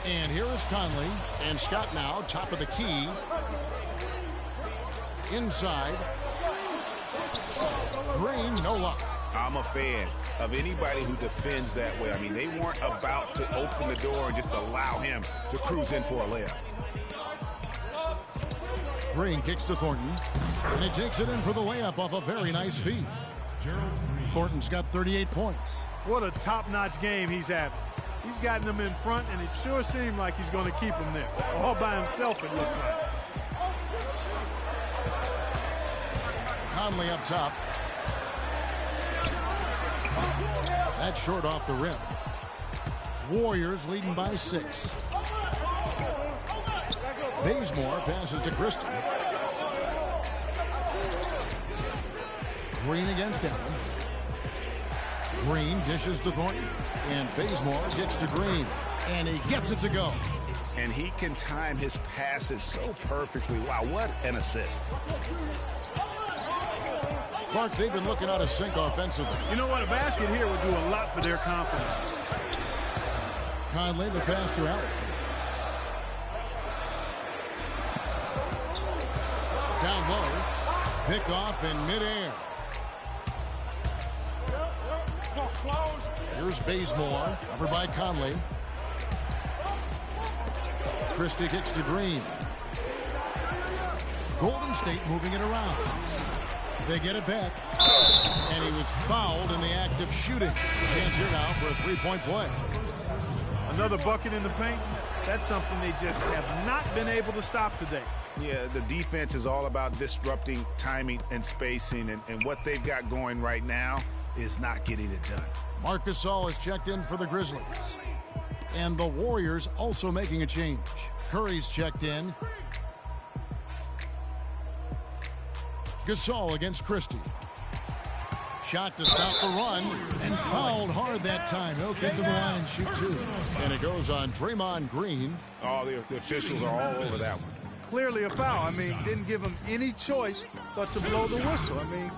And here is Conley. And Scott now, top of the key. Inside. Green, no luck. I'm a fan of anybody who defends that way. I mean, they weren't about to open the door and just allow him to cruise in for a layup. Green kicks to Thornton, and he takes it in for the layup off a very nice feed. Thornton's got 38 points. What a top-notch game he's having. He's gotten them in front, and it sure seemed like he's going to keep them there. All by himself, it looks like. Conley up top. That's short off the rim. Warriors leading by 6. Bazemore passes to Christie. Green against Allen. Green dishes to Thornton. And Bazemore gets to Green. And he gets it to go. And he can time his passes so perfectly. Wow, what an assist. Clark, they've been looking out of sync offensively. You know what? A basket here would do a lot for their confidence. Conley, the pass to Allen. Down low. Pick off in midair. Here's Bazemore. Covered by Conley. Christie kicks to Green. Golden State moving it around. They get it back. And he was fouled in the act of shooting. Chance here now for a three-point play. Another bucket in the paint. That's something they just have not been able to stop today. Yeah, the defense is all about disrupting timing and spacing, and what they've got going right now is not getting it done. Marc Gasol has checked in for the Grizzlies. And the Warriors also making a change. Curry's checked in. Gasol against Christie. Shot to stop the run, and fouled hard that time. He'll get to the line, shoot 2. And it goes on Draymond Green. Oh, the officials are all over that one. Clearly a foul. I mean, didn't give him any choice but to blow the whistle. I mean,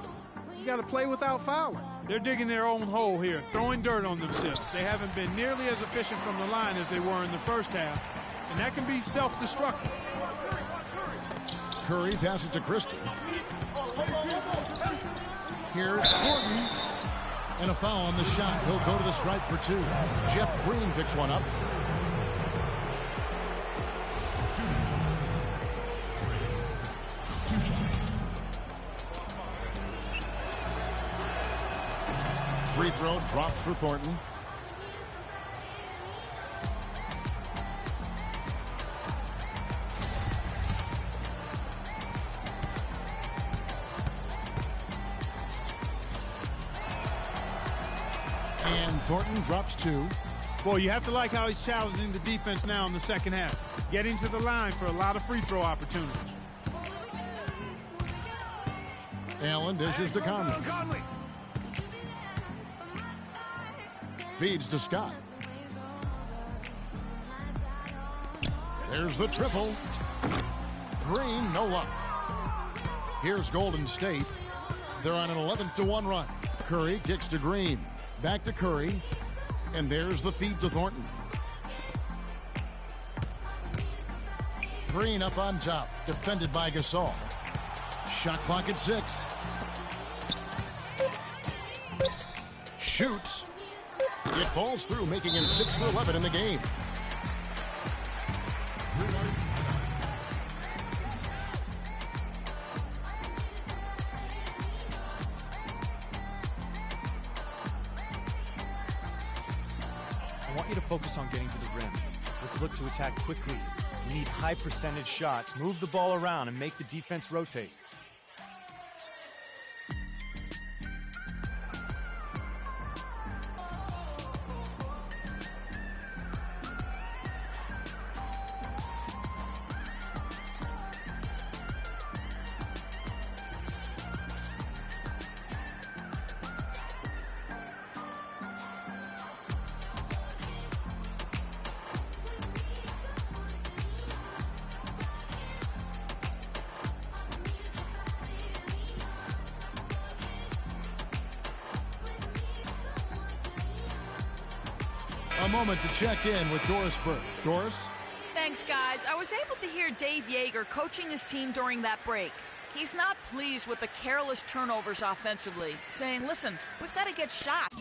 you got to play without fouling. They're digging their own hole here, throwing dirt on themselves. They haven't been nearly as efficient from the line as they were in the first half, and that can be self-destructive. Curry passes to Christie. Here's Thornton. And a foul on the shot. He'll go to the stripe for 2. Jeff Green picks one up. Free throw drops for Thornton. And Thornton drops 2. Boy, you have to like how he's challenging the defense now in the second half. Getting to the line for a lot of free throw opportunities. Allen dishes to Conley. Feeds to Scott. There's the triple. Green, no luck. Here's Golden State. They're on an 11-1 run. Curry kicks to Green. Back to Curry. And there's the feed to Thornton. Green up on top. Defended by Gasol. Shot clock at 6. Shoots. It falls through, making him 6 for 11 in the game. I want you to focus on getting to the rim. Let's look to attack quickly. We need high percentage shots. Move the ball around and make the defense rotate. a moment to check in with Doris Burke. Doris? Thanks, guys. I was able to hear Dave Yeager coaching his team during that break. He's not pleased with the careless turnovers offensively, saying, listen, we've got to get shots.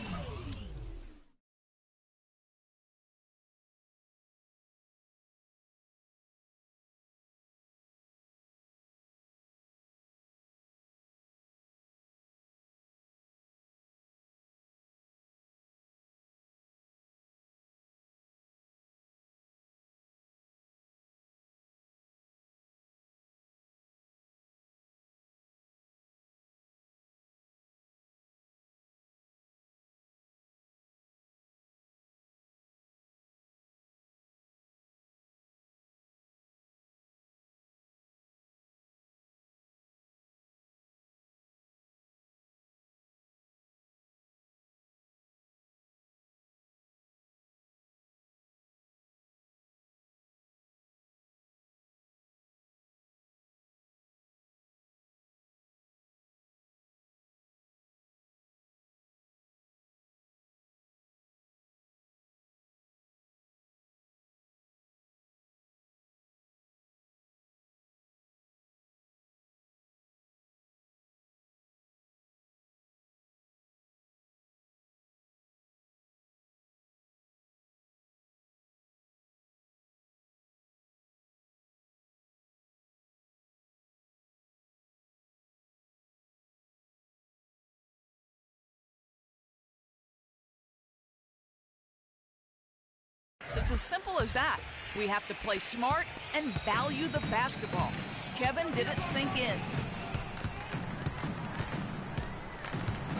It's as simple as that. We have to play smart and value the basketball. Kevin did it sink in.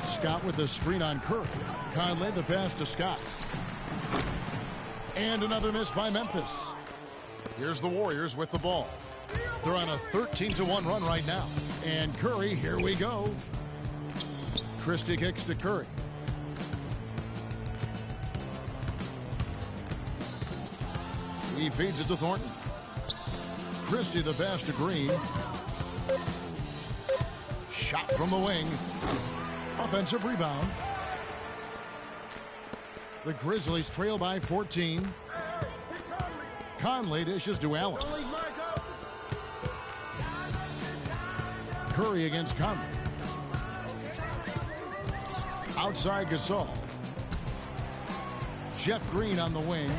Scott with the screen on Curry. Conley the pass to Scott. And another miss by Memphis. Here's the Warriors with the ball. They're on a 13-1 run right now. And Curry, here we go. Christie kicks to Curry. He feeds it to Thornton. Christie the pass to Green. Shot from the wing. Offensive rebound. The Grizzlies trail by 14. Conley dishes to Allen. Curry against Conley. Outside Gasol. Jeff Green on the wing.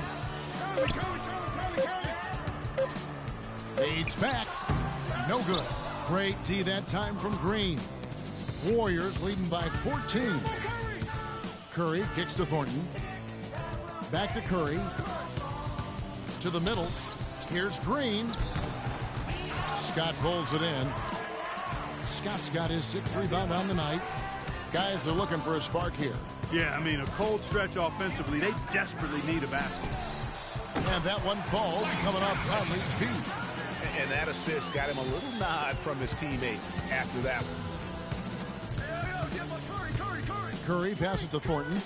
Fades back. No good. Great D that time from Green. Warriors leading by 14. Curry kicks to Thornton. Back to Curry. To the middle. Here's Green. Scott pulls it in. Scott's got his 6th rebound on the night. Guys are looking for a spark here. Yeah, I mean, a cold stretch offensively. They desperately need a basket. And that one falls coming off Conley's feet. And that assist got him a little nod from his teammate after that one. Curry passes to Thornton.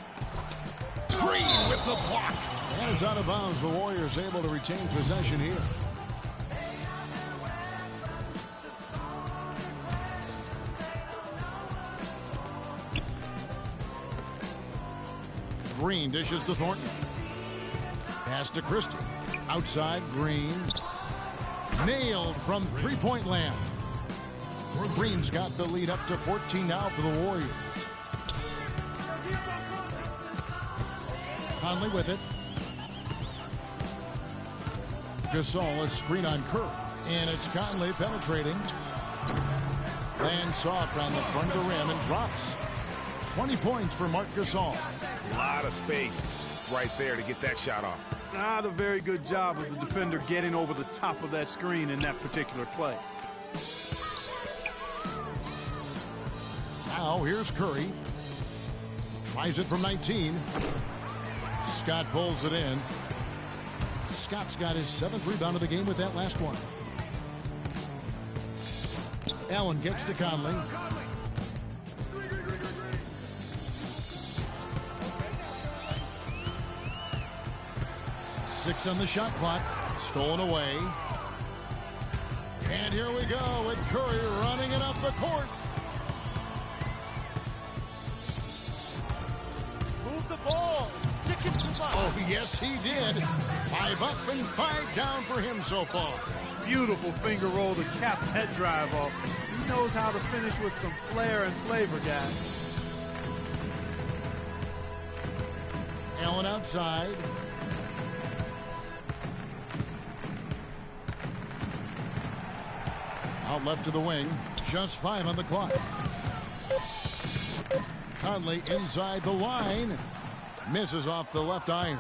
Green with the block. And it's out of bounds. The Warriors able to retain possession here. Green dishes to Thornton. Pass to Christie. Outside, Green. Nailed from three-point land. Green's got the lead up to 14 now for the Warriors. Conley with it. Gasol, a screen on Curry. And it's Conley penetrating. Lands soft on the front of the rim and drops. 20 points for Marc Gasol. A lot of space right there to get that shot off. Not a very good job of the defender getting over the top of that screen in that particular play. Now here's Curry. Tries it from 19. Scott pulls it in. Scott's got his 7th rebound of the game with that last one. Allen kicks to Conley. Six on the shot clock. Stolen away. And here we go with Curry running it up the court. Move the ball. Stick Oh, yes, he did. 5 up and 5 down for him so far. Beautiful finger roll to cap that drive off. He knows how to finish with some flair and flavor, guys. Allen outside. Out left to the wing. Just 5 on the clock. Conley inside the line. Misses off the left iron.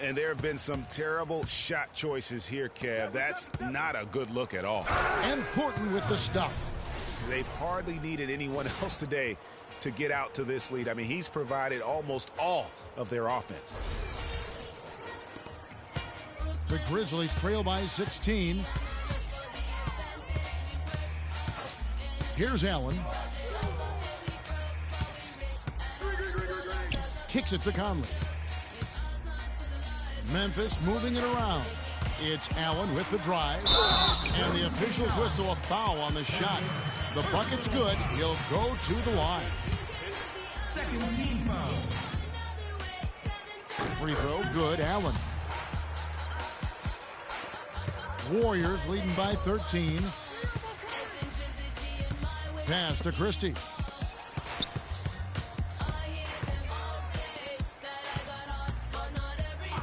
And there have been some terrible shot choices here, Kev. That's not a good look at all. And Thornton with the stuff. They've hardly needed anyone else today to get out to this lead. I mean, he's provided almost all of their offense. The Grizzlies trail by 16. Here's Allen. Kicks it to Conley. Memphis moving it around. It's Allen with the drive. And the officials whistle a foul on the shot. The bucket's good. He'll go to the line. Second team foul. Free throw, good. Allen. Warriors leading by 13. Pass to Christie.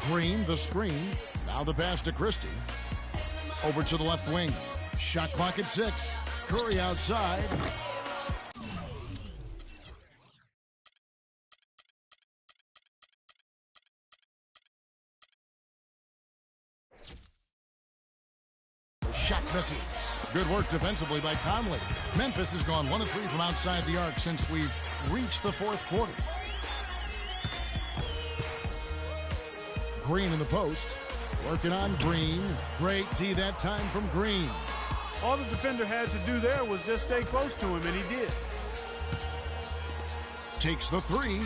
Green, the screen. Now the pass to Christie. Over to the left wing. Shot clock at 6. Curry outside. The shot misses. Good work defensively by Conley. Memphis has gone 1 of 3 from outside the arc since we've reached the 4th quarter. Green in the post. Working on Green. Great D that time from Green. All the defender had to do there was just stay close to him, and he did. Takes the 3.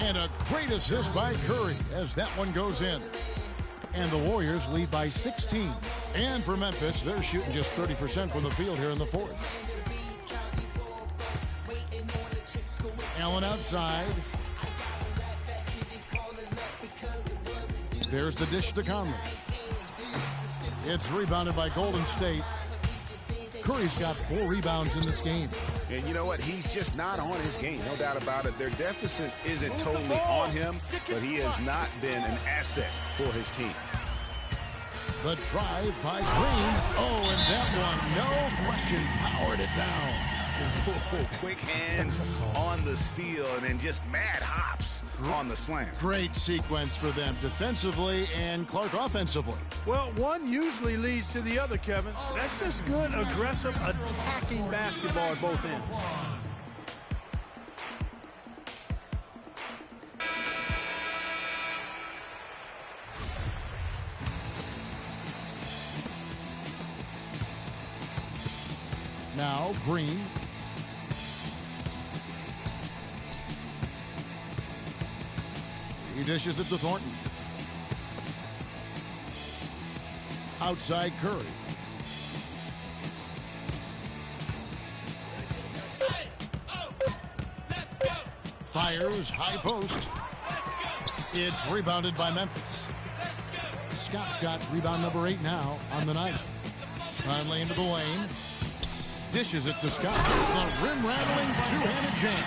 And a great assist by Curry as that one goes in. And the Warriors lead by 16. And for Memphis, they're shooting just 30% from the field here in the 4th. Allen outside. There's the dish to Conley. It's rebounded by Golden State. Curry's got 4 rebounds in this game. And you know what? He's just not on his game. No doubt about it. Their deficit isn't totally on him, but he has not been an asset for his team. The drive by Green. Oh, and that one, no question, powered it down. Oh, quick hands on the steal and then just mad hops on the slam. Great sequence for them defensively and Clark offensively. Well, one usually leads to the other, Kevin. That's just good, aggressive, attacking basketball at both ends. Now Green. He dishes it to Thornton. Outside Curry. Fires, high post. It's rebounded by Memphis. Scott's got rebound number 8 now on the night. Conley into the lane. Dishes it to Scott. The rim-rattling two-handed jam.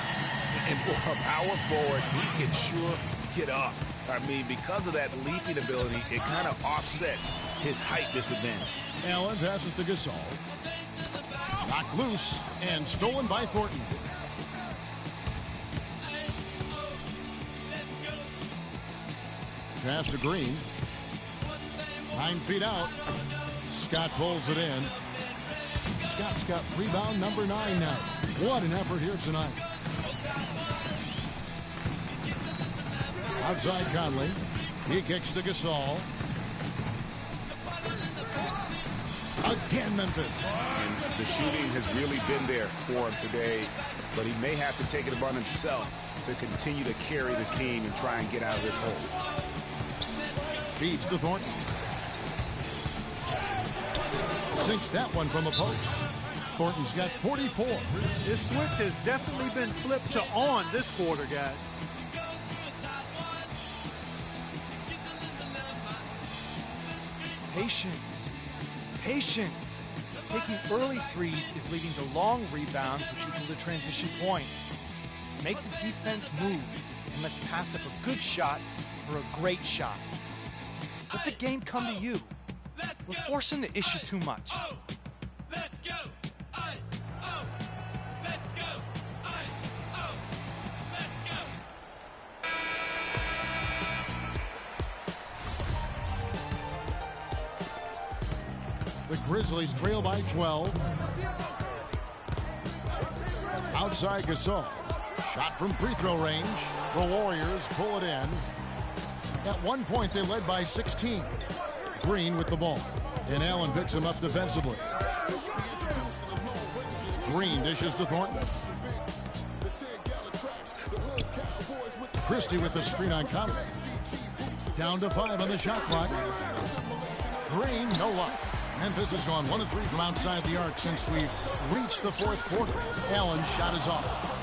And for a power forward, he can sure get up. I mean, because of that leaping ability, it kind of offsets his height disadvantage. Allen passes to Gasol. Knocked loose and stolen by Thornton. Pass to Green. 9 feet out. Scott pulls it in. Scott's got rebound number 9 now. What an effort here tonight. Outside Conley. He kicks to Gasol. Again, Memphis. And the shooting has really been there for him today, but he may have to take it upon himself to continue to carry this team and try and get out of this hole. Feeds to Thornton. Sinks that one from the post. Thornton's got 44. This switch has definitely been flipped to on this quarter, guys. Patience. Patience. Taking early threes is leading to long rebounds, which equal to transition points. Make the defense move, and let's pass up a good shot for a great shot. Let the game come to you. We're forcing the issue too much. Let's go! Let's go! Let's go! The Grizzlies trail by 12. Outside Gasol. Shot from free throw range. The Warriors pull it in. At one point, they led by 16. Green with the ball. And Allen picks him up defensively. Green dishes to Thornton. Christie with the screen on Conley. Down to 5 on the shot clock. Green, no luck. Memphis has gone 1 of 3 from outside the arc since we've reached the fourth quarter. Allen's shot is off.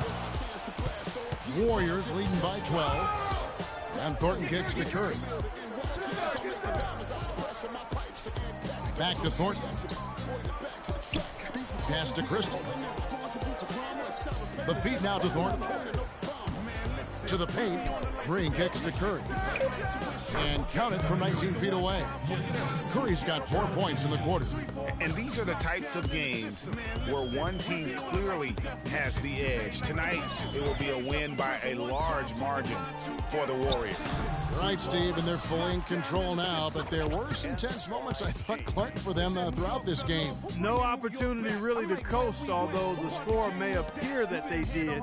Warriors leading by 12. And Thornton kicks to Curry. Back to Thornton. Pass to Crystal. The feed now to Thornton. To the paint. Green kicks to Curry. And count it from 19 feet away. Curry's got 4 points in the quarter. And these are the types of games where one team clearly has the edge. Tonight, it will be a win by a large margin for the Warriors. Right, Steve, and they're fully in control now, but there were some tense moments, I thought, Clark, for them throughout this game. No opportunity really to coast, although the score may appear that they did.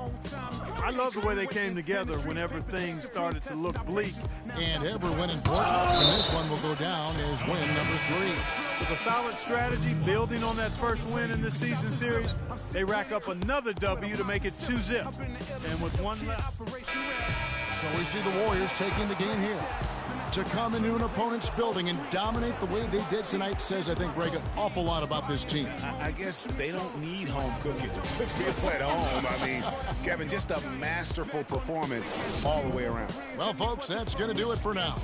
I love the way they came together whenever things started to look bleak. And every win important, and this one will go down as win number 3. With a solid strategy, building on that first win in the season series, they rack up another W to make it 2-zip. And with one left. So we see the Warriors taking the game here. To come into an opponent's building and dominate the way they did tonight says, I think, Greg, an awful lot about this team. I guess they don't need home cooking to feel at home. I mean, Kevin, just a masterful performance all the way around. Well, folks, that's going to do it for now.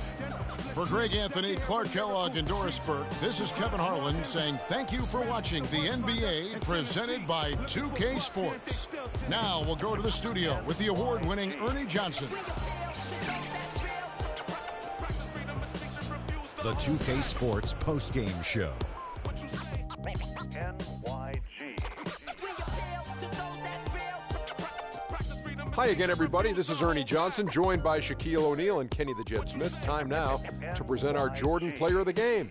For Greg Anthony, Clark Kellogg, and Doris Burke, this is Kevin Harlan saying thank you for watching the NBA presented by 2K Sports. Now we'll go to the studio with the award-winning Ernie Johnson. The 2K Sports postgame show. Hi again, everybody. This is Ernie Johnson, joined by Shaquille O'Neal and Kenny the Jet Smith. Time now to present our Jordan Player of the Game.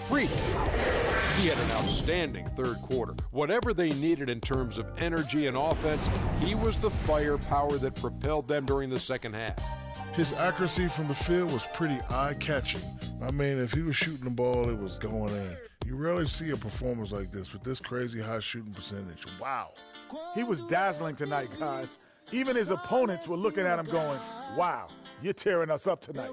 Freak. He had an outstanding third quarter. Whatever they needed in terms of energy and offense, he was the firepower that propelled them during the second half. His accuracy from the field was pretty eye-catching. I mean, if he was shooting the ball, it was going in. You rarely see a performance like this with this crazy high shooting percentage. Wow. He was dazzling tonight, guys. Even his opponents were looking at him going, wow, you're tearing us up tonight.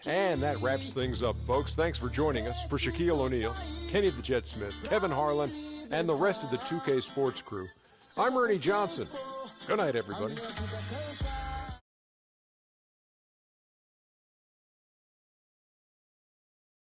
And that wraps things up, folks. Thanks for joining us. For Shaquille O'Neal, Kenny the Jet Smith, Kevin Harlan, and the rest of the 2K Sports crew, I'm Ernie Johnson. Good night, everybody.